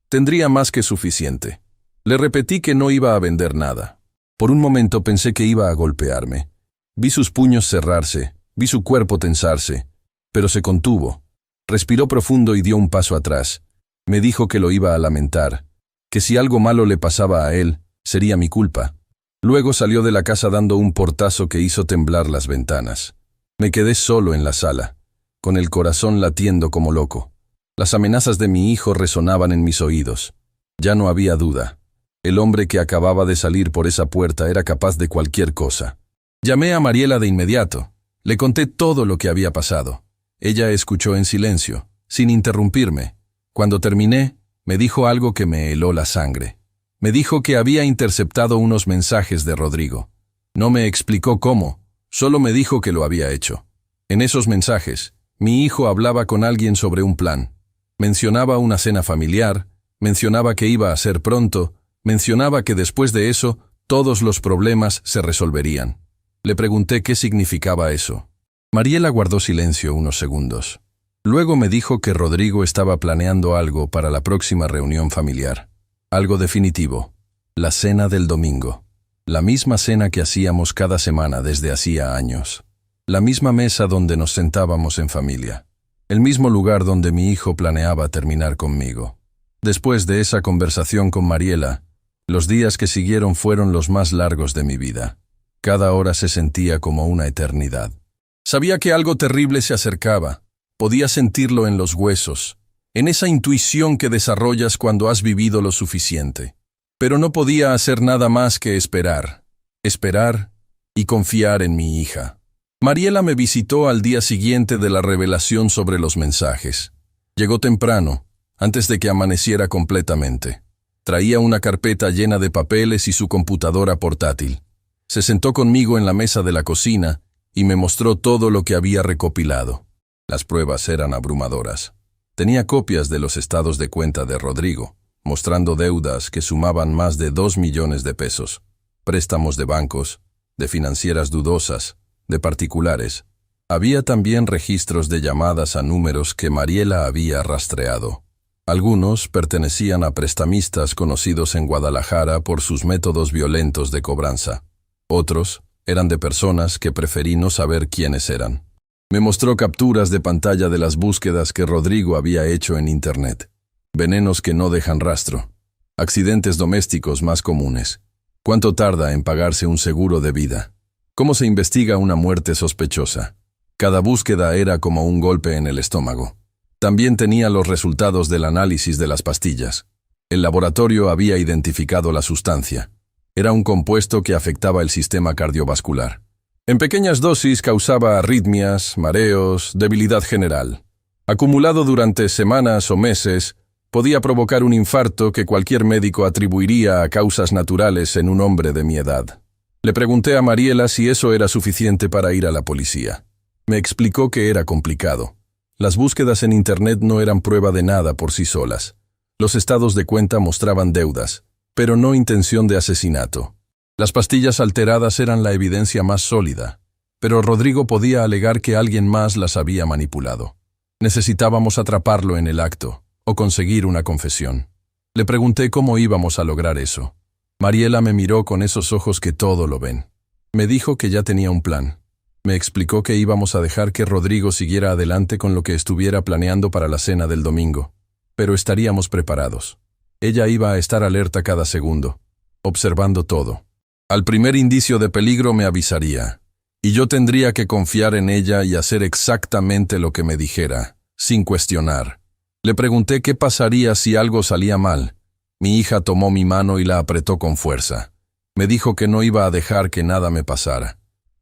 tendría más que suficiente. Le repetí que no iba a vender nada. Por un momento pensé que iba a golpearme. Vi sus puños cerrarse, vi su cuerpo tensarse, pero se contuvo. Respiró profundo y dio un paso atrás. Me dijo que lo iba a lamentar, que si algo malo le pasaba a él, sería mi culpa. Luego salió de la casa dando un portazo que hizo temblar las ventanas. Me quedé solo en la sala, con el corazón latiendo como loco. Las amenazas de mi hijo resonaban en mis oídos. Ya no había duda. El hombre que acababa de salir por esa puerta era capaz de cualquier cosa. Llamé a Mariela de inmediato. Le conté todo lo que había pasado. Ella escuchó en silencio, sin interrumpirme. Cuando terminé, me dijo algo que me heló la sangre. Me dijo que había interceptado unos mensajes de Rodrigo. No me explicó cómo, solo me dijo que lo había hecho. En esos mensajes, mi hijo hablaba con alguien sobre un plan. Mencionaba una cena familiar, mencionaba que iba a ser pronto, mencionaba que después de eso, todos los problemas se resolverían. Le pregunté qué significaba eso. Mariela guardó silencio unos segundos. Luego me dijo que Rodrigo estaba planeando algo para la próxima reunión familiar. Algo definitivo. La cena del domingo. La misma cena que hacíamos cada semana desde hacía años. La misma mesa donde nos sentábamos en familia. El mismo lugar donde mi hijo planeaba terminar conmigo. Después de esa conversación con Mariela, los días que siguieron fueron los más largos de mi vida. Cada hora se sentía como una eternidad. Sabía que algo terrible se acercaba. Podía sentirlo en los huesos, en esa intuición que desarrollas cuando has vivido lo suficiente. Pero no podía hacer nada más que esperar. Esperar y confiar en mi hija. Mariela me visitó al día siguiente de la revelación sobre los mensajes. Llegó temprano, antes de que amaneciera completamente. Traía una carpeta llena de papeles y su computadora portátil. Se sentó conmigo en la mesa de la cocina y me mostró todo lo que había recopilado. Las pruebas eran abrumadoras. Tenía copias de los estados de cuenta de Rodrigo, mostrando deudas que sumaban más de 2 millones de pesos, préstamos de bancos, de financieras dudosas, de particulares. Había también registros de llamadas a números que Mariela había rastreado. Algunos pertenecían a prestamistas conocidos en Guadalajara por sus métodos violentos de cobranza. Otros eran de personas que preferí no saber quiénes eran. Me mostró capturas de pantalla de las búsquedas que Rodrigo había hecho en Internet. Venenos que no dejan rastro. Accidentes domésticos más comunes. ¿Cuánto tarda en pagarse un seguro de vida? ¿Cómo se investiga una muerte sospechosa? Cada búsqueda era como un golpe en el estómago. También tenía los resultados del análisis de las pastillas. El laboratorio había identificado la sustancia. Era un compuesto que afectaba el sistema cardiovascular. En pequeñas dosis causaba arritmias, mareos, debilidad general. Acumulado durante semanas o meses, podía provocar un infarto que cualquier médico atribuiría a causas naturales en un hombre de mi edad. Le pregunté a Mariela si eso era suficiente para ir a la policía. Me explicó que era complicado. Las búsquedas en Internet no eran prueba de nada por sí solas. Los estados de cuenta mostraban deudas, pero no intención de asesinato. Las pastillas alteradas eran la evidencia más sólida, pero Rodrigo podía alegar que alguien más las había manipulado. Necesitábamos atraparlo en el acto, o conseguir una confesión. Le pregunté cómo íbamos a lograr eso. Mariela me miró con esos ojos que todo lo ven. Me dijo que ya tenía un plan. Me explicó que íbamos a dejar que Rodrigo siguiera adelante con lo que estuviera planeando para la cena del domingo, pero estaríamos preparados. Ella iba a estar alerta cada segundo, observando todo. Al primer indicio de peligro me avisaría, y yo tendría que confiar en ella y hacer exactamente lo que me dijera, sin cuestionar. Le pregunté qué pasaría si algo salía mal. Mi hija tomó mi mano y la apretó con fuerza. Me dijo que no iba a dejar que nada me pasara,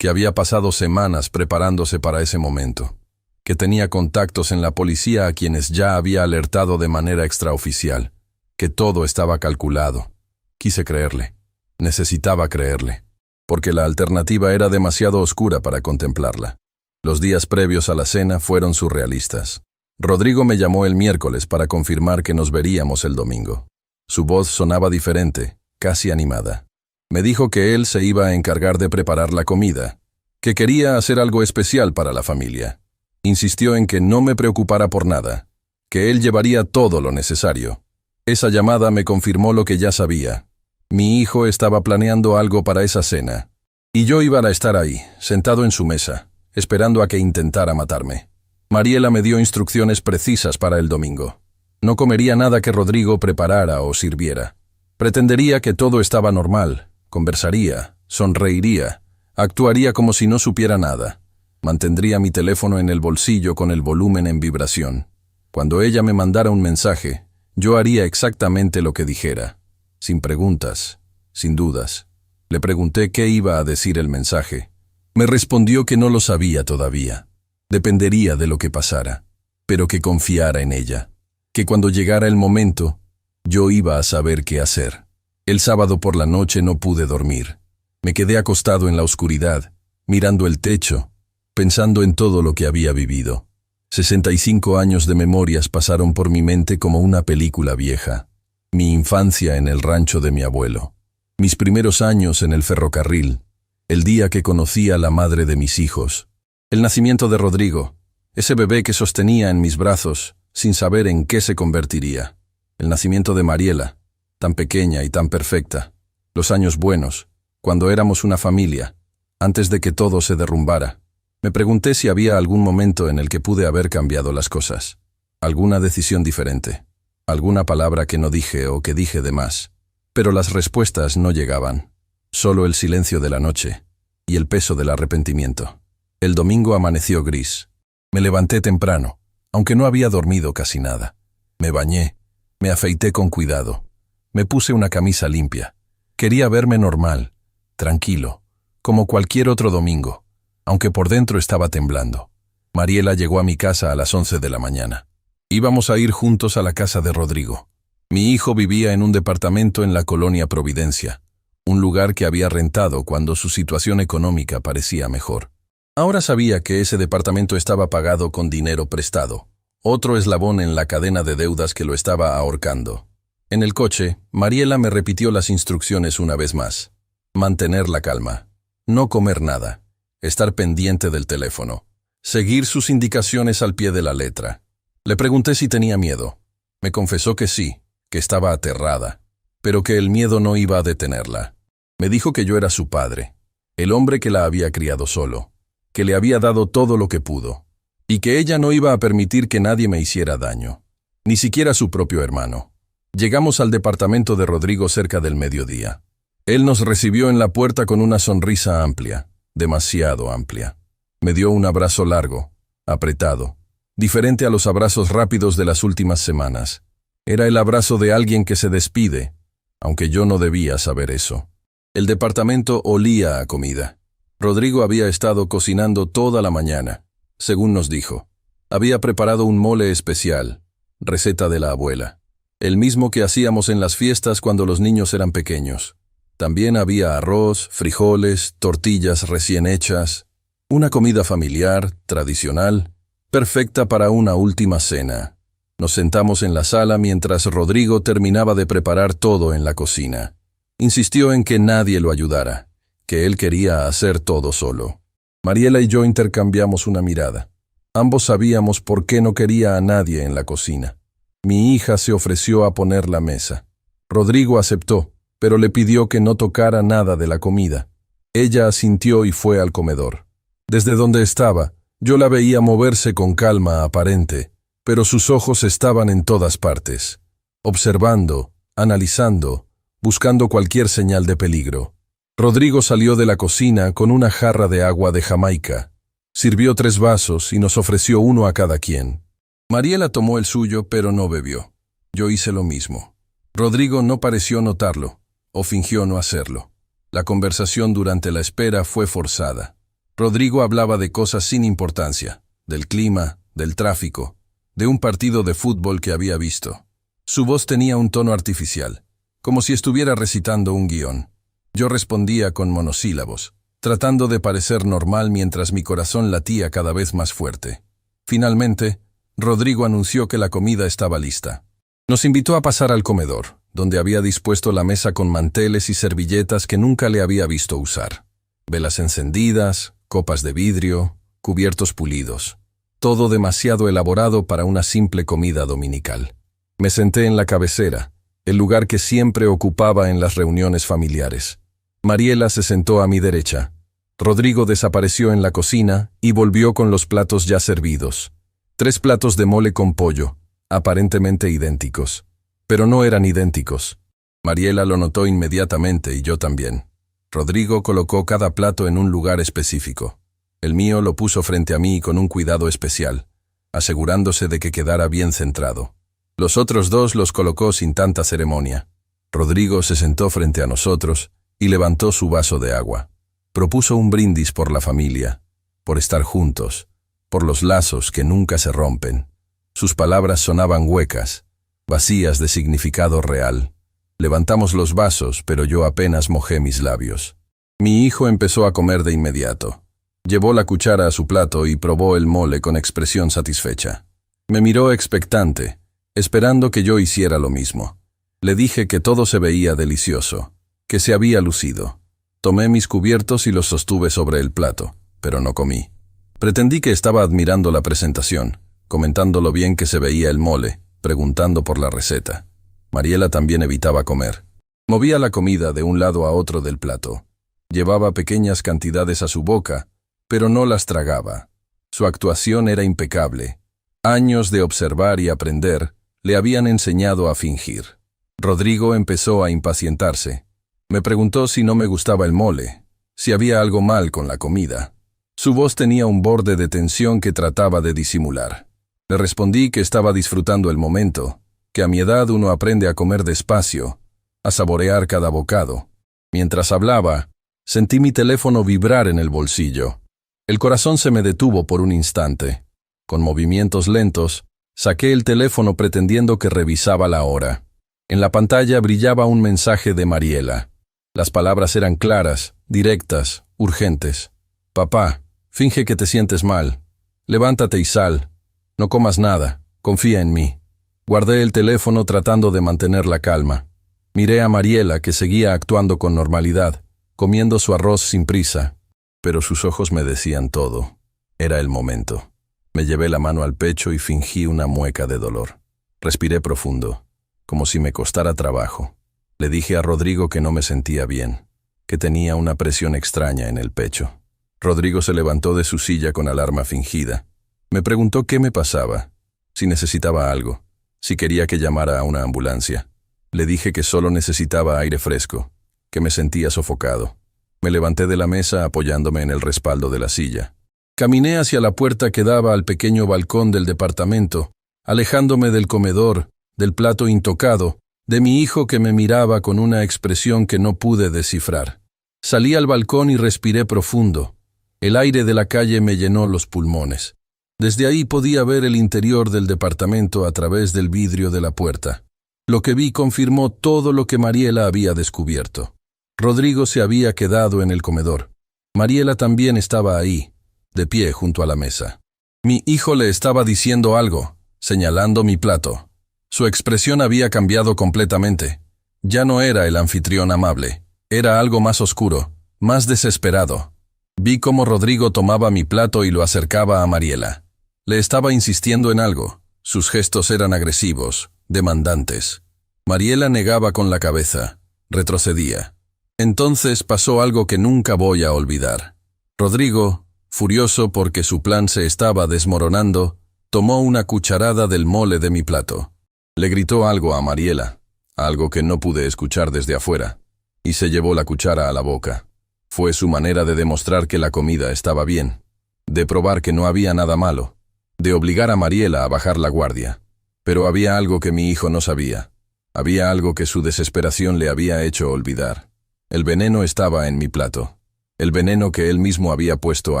que había pasado semanas preparándose para ese momento, que tenía contactos en la policía a quienes ya había alertado de manera extraoficial, que todo estaba calculado. Quise creerle. Necesitaba creerle, porque la alternativa era demasiado oscura para contemplarla. Los días previos a la cena fueron surrealistas. Rodrigo me llamó el miércoles para confirmar que nos veríamos el domingo. Su voz sonaba diferente, casi animada. Me dijo que él se iba a encargar de preparar la comida, que quería hacer algo especial para la familia. Insistió en que no me preocupara por nada, que él llevaría todo lo necesario. Esa llamada me confirmó lo que ya sabía. Mi hijo estaba planeando algo para esa cena, y yo iba a estar ahí, sentado en su mesa, esperando a que intentara matarme. Mariela me dio instrucciones precisas para el domingo. No comería nada que Rodrigo preparara o sirviera. Pretendería que todo estaba normal, conversaría, sonreiría, actuaría como si no supiera nada. Mantendría mi teléfono en el bolsillo con el volumen en vibración. Cuando ella me mandara un mensaje, yo haría exactamente lo que dijera, sin preguntas, sin dudas. Le pregunté qué iba a decir el mensaje. Me respondió que no lo sabía todavía. Dependería de lo que pasara, pero que confiara en ella, que cuando llegara el momento, yo iba a saber qué hacer. El sábado por la noche no pude dormir. Me quedé acostado en la oscuridad, mirando el techo, pensando en todo lo que había vivido. 65 años de memorias pasaron por mi mente como una película vieja. Mi infancia en el rancho de mi abuelo, mis primeros años en el ferrocarril, el día que conocí a la madre de mis hijos, el nacimiento de Rodrigo, ese bebé que sostenía en mis brazos sin saber en qué se convertiría, el nacimiento de Mariela, tan pequeña y tan perfecta, los años buenos, cuando éramos una familia, antes de que todo se derrumbara. Me pregunté si había algún momento en el que pude haber cambiado las cosas, alguna decisión diferente, alguna palabra que no dije o que dije de más, pero las respuestas no llegaban, solo el silencio de la noche y el peso del arrepentimiento. El domingo amaneció gris. Me levanté temprano, aunque no había dormido casi nada. Me bañé, me afeité con cuidado, me puse una camisa limpia. Quería verme normal, tranquilo, como cualquier otro domingo, aunque por dentro estaba temblando. Mariela llegó a mi casa a las 11 de la mañana. Íbamos a ir juntos a la casa de Rodrigo. Mi hijo vivía en un departamento en la colonia Providencia, un lugar que había rentado cuando su situación económica parecía mejor. Ahora sabía que ese departamento estaba pagado con dinero prestado, otro eslabón en la cadena de deudas que lo estaba ahorcando. En el coche, Mariela me repitió las instrucciones una vez más. Mantener la calma, no comer nada, estar pendiente del teléfono, seguir sus indicaciones al pie de la letra. Le pregunté si tenía miedo. Me confesó que sí, que estaba aterrada, pero que el miedo no iba a detenerla. Me dijo que yo era su padre, el hombre que la había criado solo, que le había dado todo lo que pudo, y que ella no iba a permitir que nadie me hiciera daño, ni siquiera su propio hermano. Llegamos al departamento de Rodrigo cerca del mediodía. Él nos recibió en la puerta con una sonrisa amplia, demasiado amplia. Me dio un abrazo largo, apretado, diferente a los abrazos rápidos de las últimas semanas. Era el abrazo de alguien que se despide, aunque yo no debía saber eso. El departamento olía a comida. Rodrigo había estado cocinando toda la mañana, según nos dijo. Había preparado un mole especial, receta de la abuela, el mismo que hacíamos en las fiestas cuando los niños eran pequeños. También había arroz, frijoles, tortillas recién hechas, una comida familiar, tradicional, perfecta para una última cena. Nos sentamos en la sala mientras Rodrigo terminaba de preparar todo en la cocina. Insistió en que nadie lo ayudara, que él quería hacer todo solo. Mariela y yo intercambiamos una mirada. Ambos sabíamos por qué no quería a nadie en la cocina. Mi hija se ofreció a poner la mesa. Rodrigo aceptó, pero le pidió que no tocara nada de la comida. Ella asintió y fue al comedor. Desde donde estaba, yo la veía moverse con calma aparente, pero sus ojos estaban en todas partes, observando, analizando, buscando cualquier señal de peligro. Rodrigo salió de la cocina con una jarra de agua de Jamaica. Sirvió 3 vasos y nos ofreció uno a cada quien. Mariela tomó el suyo, pero no bebió. Yo hice lo mismo. Rodrigo no pareció notarlo, o fingió no hacerlo. La conversación durante la espera fue forzada. Rodrigo hablaba de cosas sin importancia, del clima, del tráfico, de un partido de fútbol que había visto. Su voz tenía un tono artificial, como si estuviera recitando un guión. Yo respondía con monosílabos, tratando de parecer normal mientras mi corazón latía cada vez más fuerte. Finalmente, Rodrigo anunció que la comida estaba lista. Nos invitó a pasar al comedor, donde había dispuesto la mesa con manteles y servilletas que nunca le había visto usar. Velas encendidas, copas de vidrio, cubiertos pulidos. Todo demasiado elaborado para una simple comida dominical. Me senté en la cabecera, el lugar que siempre ocupaba en las reuniones familiares. Mariela se sentó a mi derecha. Rodrigo desapareció en la cocina y volvió con los platos ya servidos. 3 platos de mole con pollo, aparentemente idénticos. Pero no eran idénticos. Mariela lo notó inmediatamente y yo también. Rodrigo colocó cada plato en un lugar específico. El mío lo puso frente a mí con un cuidado especial, asegurándose de que quedara bien centrado. Los otros 2 los colocó sin tanta ceremonia. Rodrigo se sentó frente a nosotros y levantó su vaso de agua. Propuso un brindis por la familia, por estar juntos, por los lazos que nunca se rompen. Sus palabras sonaban huecas, vacías de significado real. Levantamos los vasos, pero yo apenas mojé mis labios. Mi hijo empezó a comer de inmediato. Llevó la cuchara a su plato y probó el mole con expresión satisfecha. Me miró expectante, esperando que yo hiciera lo mismo. Le dije que todo se veía delicioso, que se había lucido. Tomé mis cubiertos y los sostuve sobre el plato, pero no comí. Pretendí que estaba admirando la presentación, comentando lo bien que se veía el mole, preguntando por la receta. Mariela también evitaba comer. Movía la comida de un lado a otro del plato. Llevaba pequeñas cantidades a su boca, pero no las tragaba. Su actuación era impecable. Años de observar y aprender le habían enseñado a fingir. Rodrigo empezó a impacientarse. Me preguntó si no me gustaba el mole, si había algo mal con la comida. Su voz tenía un borde de tensión que trataba de disimular. Le respondí que estaba disfrutando el momento, que a mi edad uno aprende a comer despacio, a saborear cada bocado. Mientras hablaba, sentí mi teléfono vibrar en el bolsillo. El corazón se me detuvo por un instante. Con movimientos lentos, saqué el teléfono pretendiendo que revisaba la hora. En la pantalla brillaba un mensaje de Mariela. Las palabras eran claras, directas, urgentes. Papá, finge que te sientes mal. Levántate y sal. No comas nada. Confía en mí. Guardé el teléfono tratando de mantener la calma. Miré a Mariela, que seguía actuando con normalidad, comiendo su arroz sin prisa. Pero sus ojos me decían todo. Era el momento. Me llevé la mano al pecho y fingí una mueca de dolor. Respiré profundo, como si me costara trabajo. Le dije a Rodrigo que no me sentía bien, que tenía una presión extraña en el pecho. Rodrigo se levantó de su silla con alarma fingida. Me preguntó qué me pasaba, si necesitaba algo, si quería que llamara a una ambulancia. Le dije que solo necesitaba aire fresco, que me sentía sofocado. Me levanté de la mesa apoyándome en el respaldo de la silla. Caminé hacia la puerta que daba al pequeño balcón del departamento, alejándome del comedor, del plato intocado, de mi hijo que me miraba con una expresión que no pude descifrar. Salí al balcón y respiré profundo. El aire de la calle me llenó los pulmones. Desde ahí podía ver el interior del departamento a través del vidrio de la puerta. Lo que vi confirmó todo lo que Mariela había descubierto. Rodrigo se había quedado en el comedor. Mariela también estaba ahí, de pie junto a la mesa. Mi hijo le estaba diciendo algo, señalando mi plato. Su expresión había cambiado completamente. Ya no era el anfitrión amable. Era algo más oscuro, más desesperado. Vi cómo Rodrigo tomaba mi plato y lo acercaba a Mariela. Le estaba insistiendo en algo. Sus gestos eran agresivos, demandantes. Mariela negaba con la cabeza, retrocedía. Entonces pasó algo que nunca voy a olvidar. Rodrigo, furioso porque su plan se estaba desmoronando, tomó una cucharada del mole de mi plato. Le gritó algo a Mariela, algo que no pude escuchar desde afuera, y se llevó la cuchara a la boca. Fue su manera de demostrar que la comida estaba bien, de probar que no había nada malo, de obligar a Mariela a bajar la guardia. Pero había algo que mi hijo no sabía. Había algo que su desesperación le había hecho olvidar. El veneno estaba en mi plato. El veneno que él mismo había puesto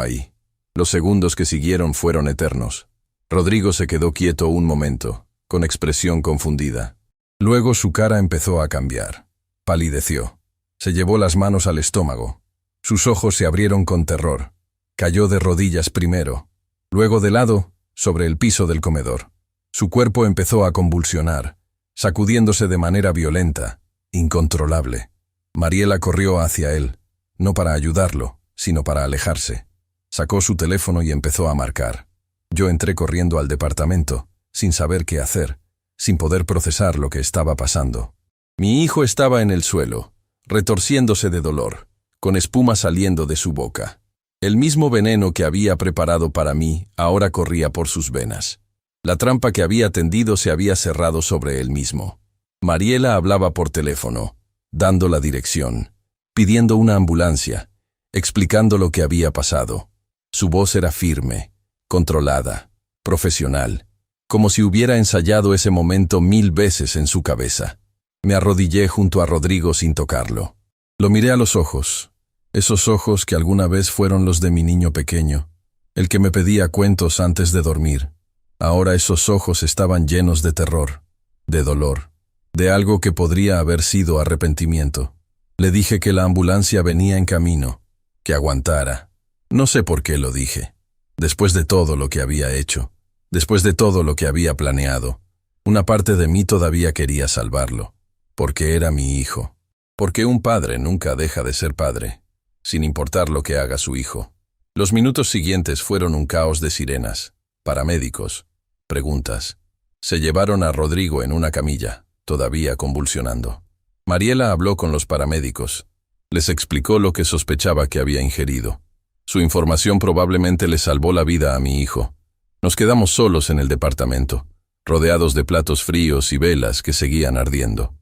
ahí. Los segundos que siguieron fueron eternos. Rodrigo se quedó quieto un momento, con expresión confundida. Luego su cara empezó a cambiar. Palideció. Se llevó las manos al estómago. Sus ojos se abrieron con terror. Cayó de rodillas primero, luego de lado, sobre el piso del comedor. Su cuerpo empezó a convulsionar, sacudiéndose de manera violenta, incontrolable. Mariela corrió hacia él, no para ayudarlo, sino para alejarse. Sacó su teléfono y empezó a marcar. Yo entré corriendo al departamento, sin saber qué hacer, sin poder procesar lo que estaba pasando. Mi hijo estaba en el suelo, retorciéndose de dolor, con espuma saliendo de su boca. El mismo veneno que había preparado para mí ahora corría por sus venas. La trampa que había tendido se había cerrado sobre él mismo. Mariela hablaba por teléfono, dando la dirección, pidiendo una ambulancia, explicando lo que había pasado. Su voz era firme, controlada, profesional, como si hubiera ensayado ese momento 1000 veces en su cabeza. Me arrodillé junto a Rodrigo sin tocarlo. Lo miré a los ojos, esos ojos que alguna vez fueron los de mi niño pequeño, el que me pedía cuentos antes de dormir. Ahora esos ojos estaban llenos de terror, de dolor, de algo que podría haber sido arrepentimiento. Le dije que la ambulancia venía en camino, que aguantara. No sé por qué lo dije. Después de todo lo que había hecho, después de todo lo que había planeado, una parte de mí todavía quería salvarlo, porque era mi hijo. Porque un padre nunca deja de ser padre, sin importar lo que haga su hijo. Los minutos siguientes fueron un caos de sirenas, paramédicos, preguntas. Se llevaron a Rodrigo en una camilla, todavía convulsionando. Mariela habló con los paramédicos. Les explicó lo que sospechaba que había ingerido. Su información probablemente le salvó la vida a mi hijo. Nos quedamos solos en el departamento, rodeados de platos fríos y velas que seguían ardiendo.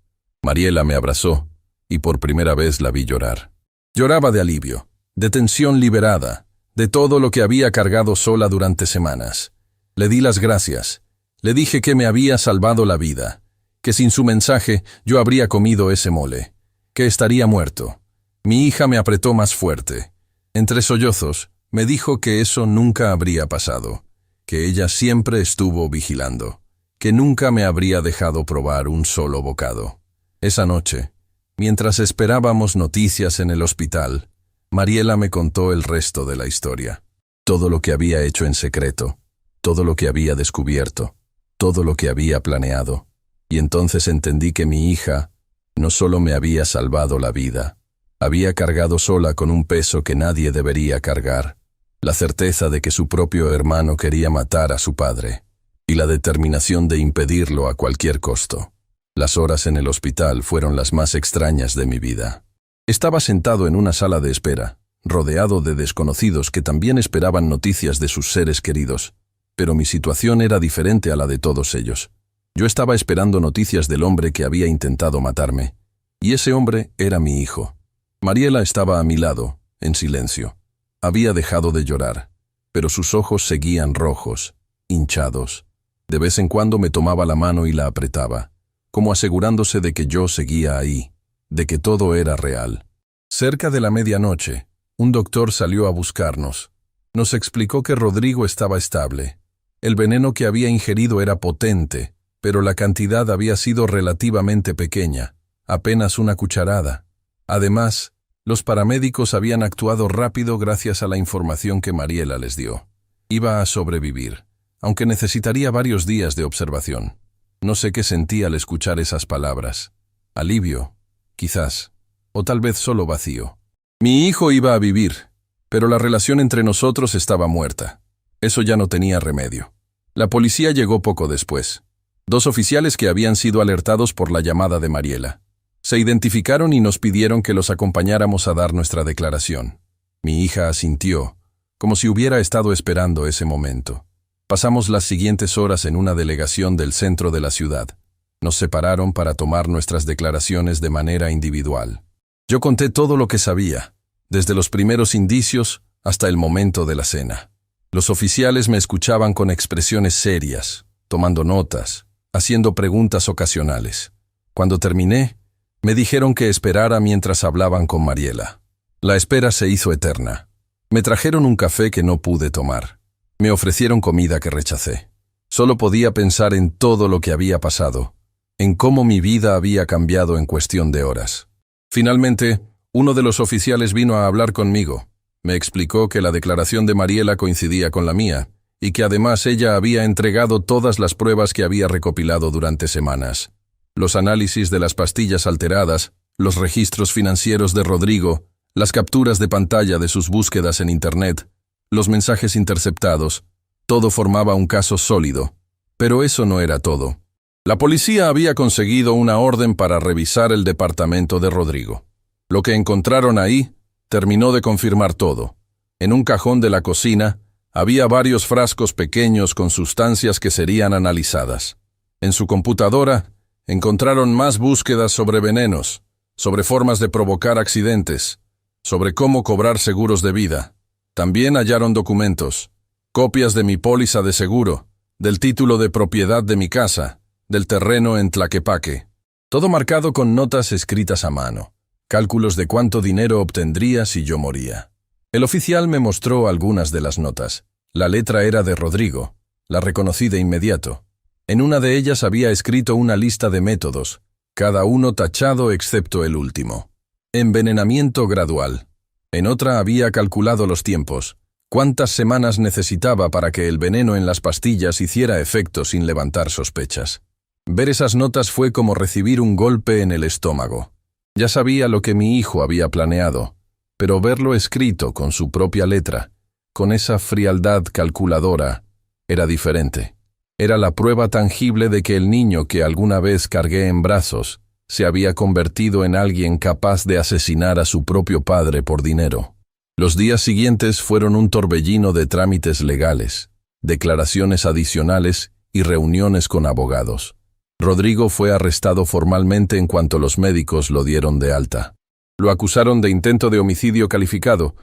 Mariela me abrazó, y por primera vez la vi llorar. Lloraba de alivio, de tensión liberada, de todo lo que había cargado sola durante semanas. Le di las gracias. Le dije que me había salvado la vida, que sin su mensaje yo habría comido ese mole, que estaría muerto. Mi hija me apretó más fuerte. Entre sollozos, me dijo que eso nunca habría pasado, que ella siempre estuvo vigilando, que nunca me habría dejado probar un solo bocado. Esa noche, mientras esperábamos noticias en el hospital, Mariela me contó el resto de la historia. Todo lo que había hecho en secreto, todo lo que había descubierto, todo lo que había planeado. Y entonces entendí que mi hija no solo me había salvado la vida, había cargado sola con un peso que nadie debería cargar, la certeza de que su propio hermano quería matar a su padre, y la determinación de impedirlo a cualquier costo. Las horas en el hospital fueron las más extrañas de mi vida. Estaba sentado en una sala de espera, rodeado de desconocidos que también esperaban noticias de sus seres queridos, pero mi situación era diferente a la de todos ellos. Yo estaba esperando noticias del hombre que había intentado matarme, y ese hombre era mi hijo. Mariela estaba a mi lado, en silencio. Había dejado de llorar, pero sus ojos seguían rojos, hinchados. De vez en cuando me tomaba la mano y la apretaba, como asegurándose de que yo seguía ahí, de que todo era real. Cerca de la medianoche, un doctor salió a buscarnos. Nos explicó que Rodrigo estaba estable. El veneno que había ingerido era potente, pero la cantidad había sido relativamente pequeña, apenas una cucharada. Además, los paramédicos habían actuado rápido gracias a la información que Mariela les dio. Iba a sobrevivir, aunque necesitaría varios días de observación. No sé qué sentí al escuchar esas palabras. Alivio, quizás, o tal vez solo vacío. Mi hijo iba a vivir, pero la relación entre nosotros estaba muerta. Eso ya no tenía remedio. La policía llegó poco después. 2 oficiales que habían sido alertados por la llamada de Mariela. Se identificaron y nos pidieron que los acompañáramos a dar nuestra declaración. Mi hija asintió, como si hubiera estado esperando ese momento. Pasamos las siguientes horas en una delegación del centro de la ciudad. Nos separaron para tomar nuestras declaraciones de manera individual. Yo conté todo lo que sabía, desde los primeros indicios hasta el momento de la cena. Los oficiales me escuchaban con expresiones serias, tomando notas, haciendo preguntas ocasionales. Cuando terminé, me dijeron que esperara mientras hablaban con Mariela. La espera se hizo eterna. Me trajeron un café que no pude tomar. Me ofrecieron comida que rechacé. Solo podía pensar en todo lo que había pasado, en cómo mi vida había cambiado en cuestión de horas. Finalmente, uno de los oficiales vino a hablar conmigo. Me explicó que la declaración de Mariela coincidía con la mía, y que además ella había entregado todas las pruebas que había recopilado durante semanas. Los análisis de las pastillas alteradas, los registros financieros de Rodrigo, las capturas de pantalla de sus búsquedas en Internet, los mensajes interceptados, todo formaba un caso sólido. Pero eso no era todo. La policía había conseguido una orden para revisar el departamento de Rodrigo. Lo que encontraron ahí terminó de confirmar todo. En un cajón de la cocina había varios frascos pequeños con sustancias que serían analizadas. En su computadora encontraron más búsquedas sobre venenos, sobre formas de provocar accidentes, sobre cómo cobrar seguros de vida. También hallaron documentos, copias de mi póliza de seguro, del título de propiedad de mi casa, del terreno en Tlaquepaque. Todo marcado con notas escritas a mano, cálculos de cuánto dinero obtendría si yo moría. El oficial me mostró algunas de las notas. La letra era de Rodrigo. La reconocí de inmediato. En una de ellas había escrito una lista de métodos, cada uno tachado excepto el último. Envenenamiento gradual. En otra había calculado los tiempos, cuántas semanas necesitaba para que el veneno en las pastillas hiciera efecto sin levantar sospechas. Ver esas notas fue como recibir un golpe en el estómago. Ya sabía lo que mi hijo había planeado, pero verlo escrito con su propia letra, con esa frialdad calculadora, era diferente. Era la prueba tangible de que el niño que alguna vez cargué en brazos se había convertido en alguien capaz de asesinar a su propio padre por dinero. Los días siguientes fueron un torbellino de trámites legales, declaraciones adicionales y reuniones con abogados. Rodrigo fue arrestado formalmente en cuanto los médicos lo dieron de alta. Lo acusaron de intento de homicidio calificado,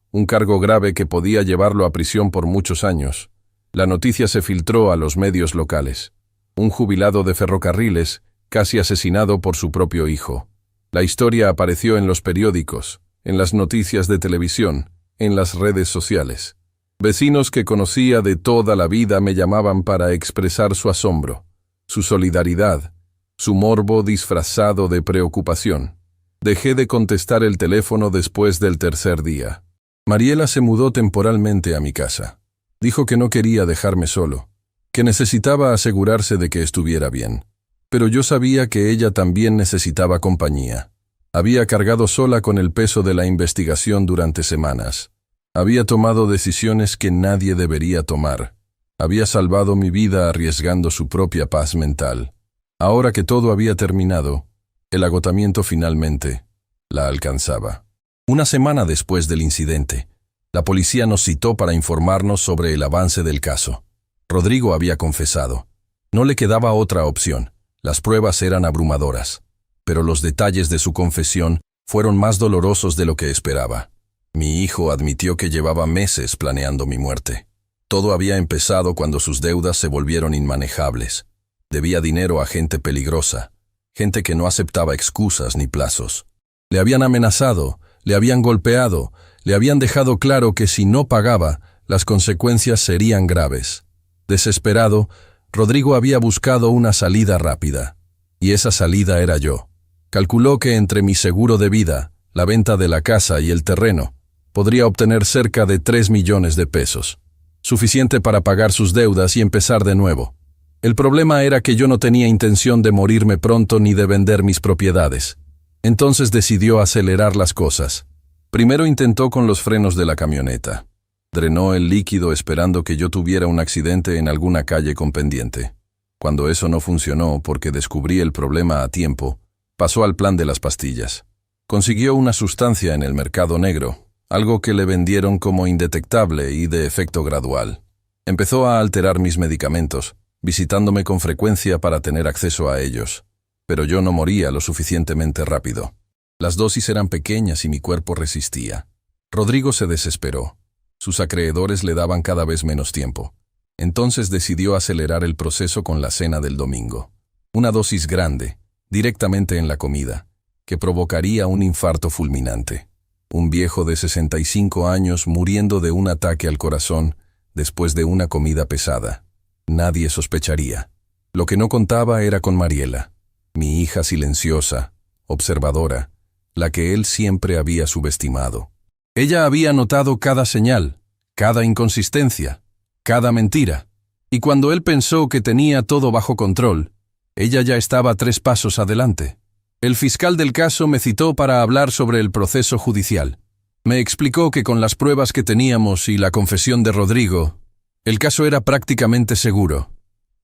un cargo grave que podía llevarlo a prisión por muchos años. La noticia se filtró a los medios locales. Un jubilado de ferrocarriles, casi asesinado por su propio hijo. La historia apareció en los periódicos, en las noticias de televisión, en las redes sociales. Vecinos que conocía de toda la vida me llamaban para expresar su asombro, su solidaridad, su morbo disfrazado de preocupación. Dejé de contestar el teléfono después del tercer día. Mariela se mudó temporalmente a mi casa. Dijo que no quería dejarme solo, que necesitaba asegurarse de que estuviera bien. Pero yo sabía que ella también necesitaba compañía. Había cargado sola con el peso de la investigación durante semanas. Había tomado decisiones que nadie debería tomar. Había salvado mi vida arriesgando su propia paz mental. Ahora que todo había terminado, el agotamiento finalmente la alcanzaba. Una semana después del incidente, la policía nos citó para informarnos sobre el avance del caso. Rodrigo había confesado. No le quedaba otra opción. Las pruebas eran abrumadoras. Pero los detalles de su confesión fueron más dolorosos de lo que esperaba. Mi hijo admitió que llevaba meses planeando mi muerte. Todo había empezado cuando sus deudas se volvieron inmanejables. Debía dinero a gente peligrosa, gente que no aceptaba excusas ni plazos. Le habían amenazado, le habían golpeado, le habían dejado claro que si no pagaba, las consecuencias serían graves. Desesperado, Rodrigo había buscado una salida rápida. Y esa salida era yo. Calculó que entre mi seguro de vida, la venta de la casa y el terreno, podría obtener cerca de 3 millones de pesos. Suficiente para pagar sus deudas y empezar de nuevo. El problema era que yo no tenía intención de morirme pronto ni de vender mis propiedades. Entonces decidió acelerar las cosas. Primero intentó con los frenos de la camioneta. Drenó el líquido esperando que yo tuviera un accidente en alguna calle con pendiente. Cuando eso no funcionó porque descubrí el problema a tiempo, pasó al plan de las pastillas. Consiguió una sustancia en el mercado negro, algo que le vendieron como indetectable y de efecto gradual. Empezó a alterar mis medicamentos, visitándome con frecuencia para tener acceso a ellos. Pero yo no moría lo suficientemente rápido. Las dosis eran pequeñas y mi cuerpo resistía. Rodrigo se desesperó. Sus acreedores le daban cada vez menos tiempo. Entonces decidió acelerar el proceso con la cena del domingo. Una dosis grande, directamente en la comida, que provocaría un infarto fulminante. Un viejo de 65 años muriendo de un ataque al corazón después de una comida pesada. Nadie sospecharía. Lo que no contaba era con Mariela, mi hija silenciosa, observadora, la que él siempre había subestimado. Ella había notado cada señal, cada inconsistencia, cada mentira, y cuando él pensó que tenía todo bajo control, ella ya estaba 3 pasos adelante. El fiscal del caso me citó para hablar sobre el proceso judicial. Me explicó que con las pruebas que teníamos y la confesión de Rodrigo, el caso era prácticamente seguro.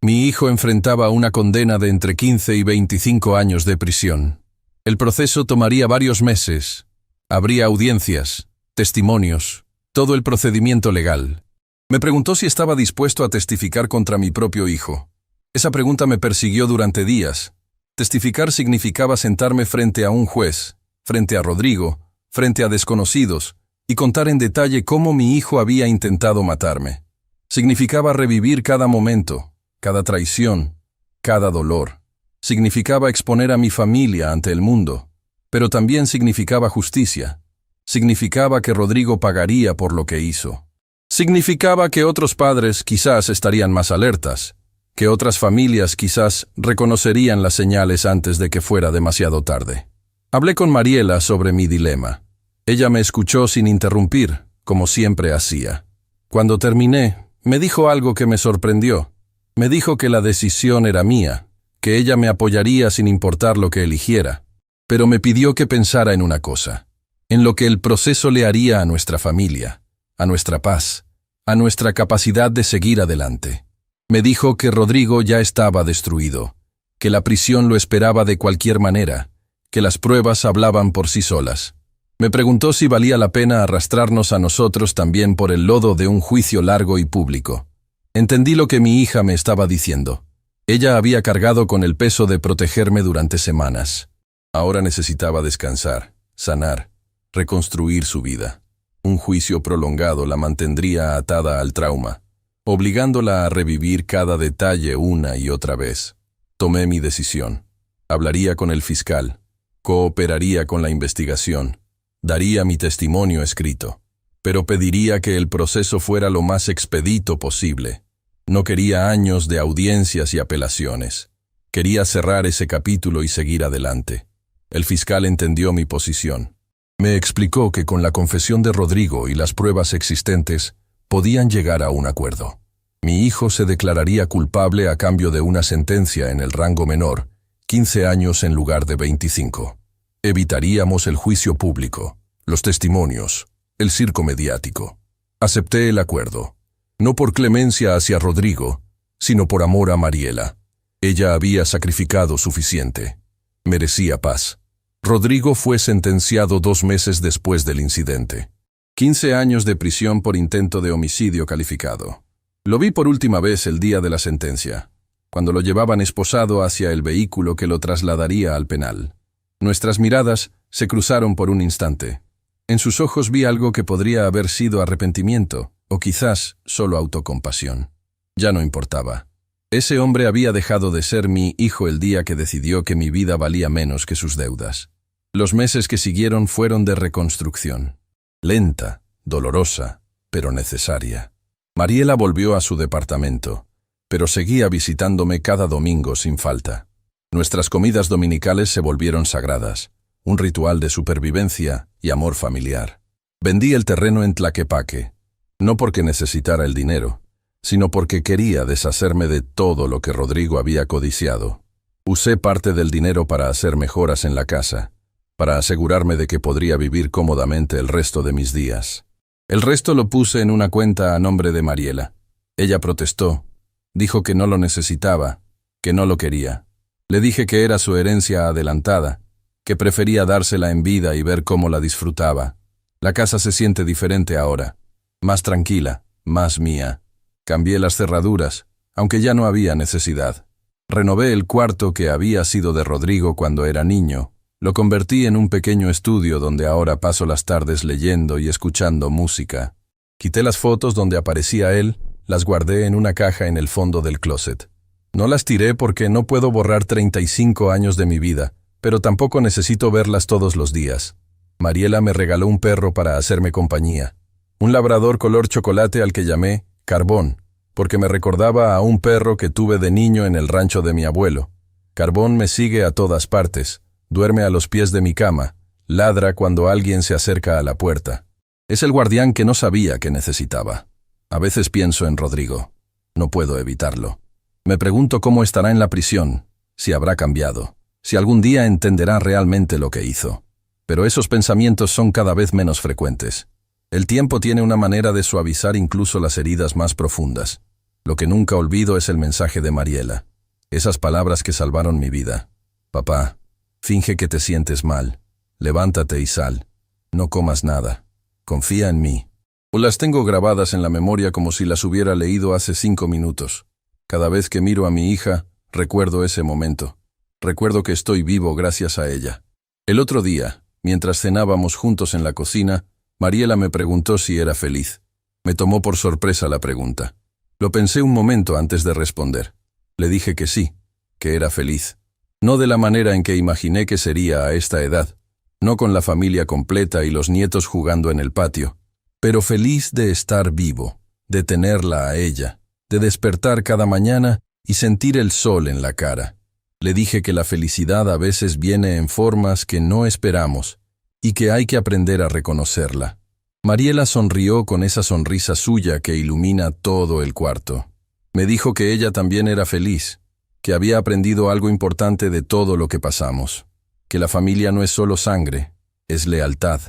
Mi hijo enfrentaba una condena de entre 15 y 25 años de prisión. El proceso tomaría varios meses. Habría audiencias, testimonios, todo el procedimiento legal. Me preguntó si estaba dispuesto a testificar contra mi propio hijo. Esa pregunta me persiguió durante días. Testificar significaba sentarme frente a un juez, frente a Rodrigo, frente a desconocidos, y contar en detalle cómo mi hijo había intentado matarme. Significaba revivir cada momento, cada traición, cada dolor. Significaba exponer a mi familia ante el mundo, pero también significaba justicia. Significaba que Rodrigo pagaría por lo que hizo. Significaba que otros padres quizás estarían más alertas, que otras familias quizás reconocerían las señales antes de que fuera demasiado tarde. Hablé con Mariela sobre mi dilema. Ella me escuchó sin interrumpir, como siempre hacía. Cuando terminé, me dijo algo que me sorprendió. Me dijo que la decisión era mía, que ella me apoyaría sin importar lo que eligiera, pero me pidió que pensara en una cosa, en lo que el proceso le haría a nuestra familia, a nuestra paz, a nuestra capacidad de seguir adelante. Me dijo que Rodrigo ya estaba destruido, que la prisión lo esperaba de cualquier manera, que las pruebas hablaban por sí solas. Me preguntó si valía la pena arrastrarnos a nosotros también por el lodo de un juicio largo y público. Entendí lo que mi hija me estaba diciendo. Ella había cargado con el peso de protegerme durante semanas. Ahora necesitaba descansar, sanar, reconstruir su vida. Un juicio prolongado la mantendría atada al trauma, obligándola a revivir cada detalle una y otra vez. Tomé mi decisión. Hablaría con el fiscal, cooperaría con la investigación, daría mi testimonio escrito, pero pediría que el proceso fuera lo más expedito posible. No quería años de audiencias y apelaciones. Quería cerrar ese capítulo y seguir adelante. El fiscal entendió mi posición. Me explicó que con la confesión de Rodrigo y las pruebas existentes, podían llegar a un acuerdo. Mi hijo se declararía culpable a cambio de una sentencia en el rango menor, 15 años en lugar de 25. Evitaríamos el juicio público, los testimonios, el circo mediático. Acepté el acuerdo, no por clemencia hacia Rodrigo, sino por amor a Mariela. Ella había sacrificado suficiente. Merecía paz. Rodrigo fue sentenciado 2 meses después del incidente. 15 años de prisión por intento de homicidio calificado. Lo vi por última vez el día de la sentencia, cuando lo llevaban esposado hacia el vehículo que lo trasladaría al penal. Nuestras miradas se cruzaron por un instante. En sus ojos vi algo que podría haber sido arrepentimiento, o quizás solo autocompasión. Ya no importaba. Ese hombre había dejado de ser mi hijo el día que decidió que mi vida valía menos que sus deudas. Los meses que siguieron fueron de reconstrucción. Lenta, dolorosa, pero necesaria. Mariela volvió a su departamento, pero seguía visitándome cada domingo sin falta. Nuestras comidas dominicales se volvieron sagradas, un ritual de supervivencia y amor familiar. Vendí el terreno en Tlaquepaque, no porque necesitara el dinero, sino porque quería deshacerme de todo lo que Rodrigo había codiciado. Usé parte del dinero para hacer mejoras en la casa, para asegurarme de que podría vivir cómodamente el resto de mis días. El resto lo puse en una cuenta a nombre de Mariela. Ella protestó, dijo que no lo necesitaba, que no lo quería. Le dije que era su herencia adelantada, que prefería dársela en vida y ver cómo la disfrutaba. La casa se siente diferente ahora, más tranquila, más mía. Cambié las cerraduras, aunque ya no había necesidad. Renové el cuarto que había sido de Rodrigo cuando era niño. Lo convertí en un pequeño estudio donde ahora paso las tardes leyendo y escuchando música. Quité las fotos donde aparecía él, las guardé en una caja en el fondo del closet. No las tiré porque no puedo borrar 35 años de mi vida, pero tampoco necesito verlas todos los días. Mariela me regaló un perro para hacerme compañía. Un labrador color chocolate al que llamé Carbón, porque me recordaba a un perro que tuve de niño en el rancho de mi abuelo. Carbón me sigue a todas partes, duerme a los pies de mi cama, Ladra cuando alguien se acerca a la puerta. Es el guardián que no sabía que necesitaba. A veces pienso en Rodrigo. No puedo evitarlo. Me pregunto cómo estará en la prisión, si habrá cambiado, si algún día entenderá realmente lo que hizo. Pero esos pensamientos son cada vez menos frecuentes. El tiempo tiene una manera de suavizar incluso las heridas más profundas. Lo que nunca olvido es el mensaje de Mariela. Esas palabras que salvaron mi vida. Papá, finge que te sientes mal. Levántate y sal. No comas nada. Confía en mí. Las tengo grabadas en la memoria como si las hubiera leído hace 5 minutos. Cada vez que miro a mi hija, recuerdo ese momento. Recuerdo que estoy vivo gracias a ella. El otro día, mientras cenábamos juntos en la cocina, Mariela me preguntó si era feliz. Me tomó por sorpresa la pregunta. Lo pensé un momento antes de responder. Le dije que sí, que era feliz. No de la manera en que imaginé que sería a esta edad, no con la familia completa y los nietos jugando en el patio, pero feliz de estar vivo, de tenerla a ella, de despertar cada mañana y sentir el sol en la cara. Le dije que la felicidad a veces viene en formas que no esperamos y que hay que aprender a reconocerla. Mariela sonrió con esa sonrisa suya que ilumina todo el cuarto. Me dijo que ella también era feliz, que había aprendido algo importante de todo lo que pasamos, que la familia no es solo sangre, es lealtad,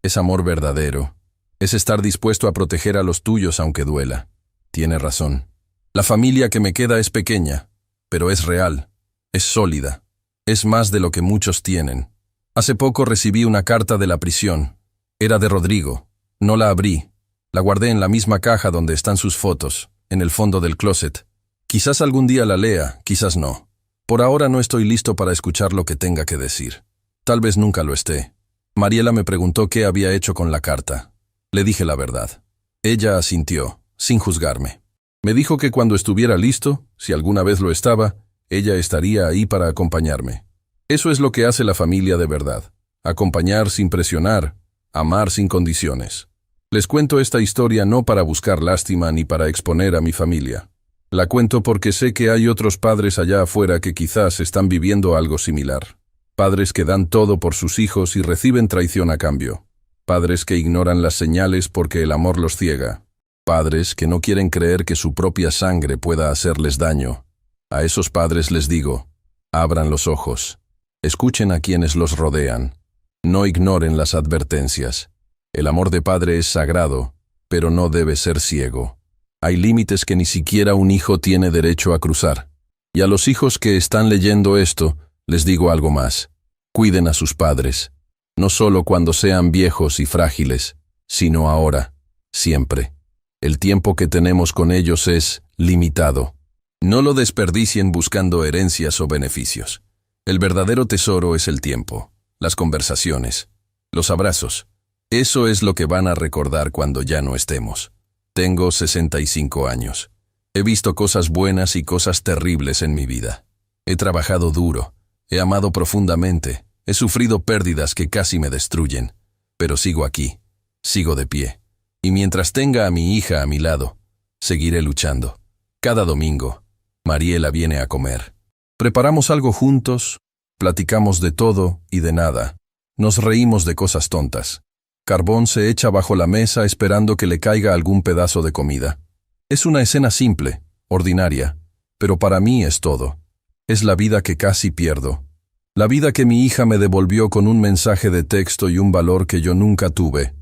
es amor verdadero, es estar dispuesto a proteger a los tuyos aunque duela. Tiene razón. La familia que me queda es pequeña, pero es real, es sólida, es más de lo que muchos tienen. Hace poco recibí una carta de la prisión. Era de Rodrigo. No la abrí. La guardé en la misma caja donde están sus fotos, en el fondo del closet. Quizás algún día la lea, quizás no. Por ahora no estoy listo para escuchar lo que tenga que decir. Tal vez nunca lo esté. Mariela me preguntó qué había hecho con la carta. Le dije la verdad. Ella asintió, sin juzgarme. Me dijo que cuando estuviera listo, si alguna vez lo estaba, ella estaría ahí para acompañarme. Eso es lo que hace la familia de verdad. Acompañar sin presionar, amar sin condiciones. Les cuento esta historia no para buscar lástima ni para exponer a mi familia. La cuento porque sé que hay otros padres allá afuera que quizás están viviendo algo similar. Padres que dan todo por sus hijos y reciben traición a cambio. Padres que ignoran las señales porque el amor los ciega. Padres que no quieren creer que su propia sangre pueda hacerles daño. A esos padres les digo, abran los ojos. Escuchen a quienes los rodean. No ignoren las advertencias. El amor de padre es sagrado, pero no debe ser ciego. Hay límites que ni siquiera un hijo tiene derecho a cruzar. Y a los hijos que están leyendo esto, les digo algo más. Cuiden a sus padres, no solo cuando sean viejos y frágiles, sino ahora, siempre. El tiempo que tenemos con ellos es limitado. No lo desperdicien buscando herencias o beneficios. El verdadero tesoro es el tiempo, las conversaciones, los abrazos. Eso es lo que van a recordar cuando ya no estemos. Tengo 65 años. He visto cosas buenas y cosas terribles en mi vida. He trabajado duro, he amado profundamente, he sufrido pérdidas que casi me destruyen, pero sigo aquí, sigo de pie. Y mientras tenga a mi hija a mi lado, seguiré luchando. Cada domingo, Mariela viene a comer. Preparamos algo juntos, platicamos de todo y de nada. Nos reímos de cosas tontas. Carbón se echa bajo la mesa esperando que le caiga algún pedazo de comida. Es una escena simple, ordinaria, pero para mí es todo. Es la vida que casi pierdo. La vida que mi hija me devolvió con un mensaje de texto y un valor que yo nunca tuve.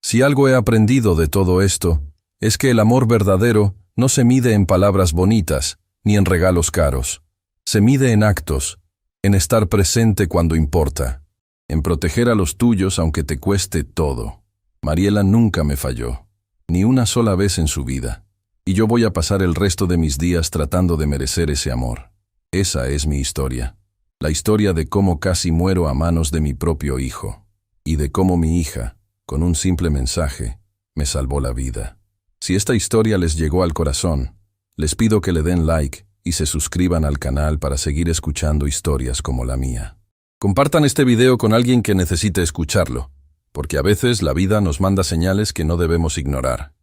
Si algo he aprendido de todo esto, es que el amor verdadero no se mide en palabras bonitas, ni en regalos caros. Se mide en actos, en estar presente cuando importa, en proteger a los tuyos aunque te cueste todo. Mariela nunca me falló, ni una sola vez en su vida, y yo voy a pasar el resto de mis días tratando de merecer ese amor. Esa es mi historia, la historia de cómo casi muero a manos de mi propio hijo, y de cómo mi hija, con un simple mensaje, me salvó la vida. Si esta historia les llegó al corazón, les pido que le den like y se suscriban al canal para seguir escuchando historias como la mía. Compartan este video con alguien que necesite escucharlo, porque a veces la vida nos manda señales que no debemos ignorar.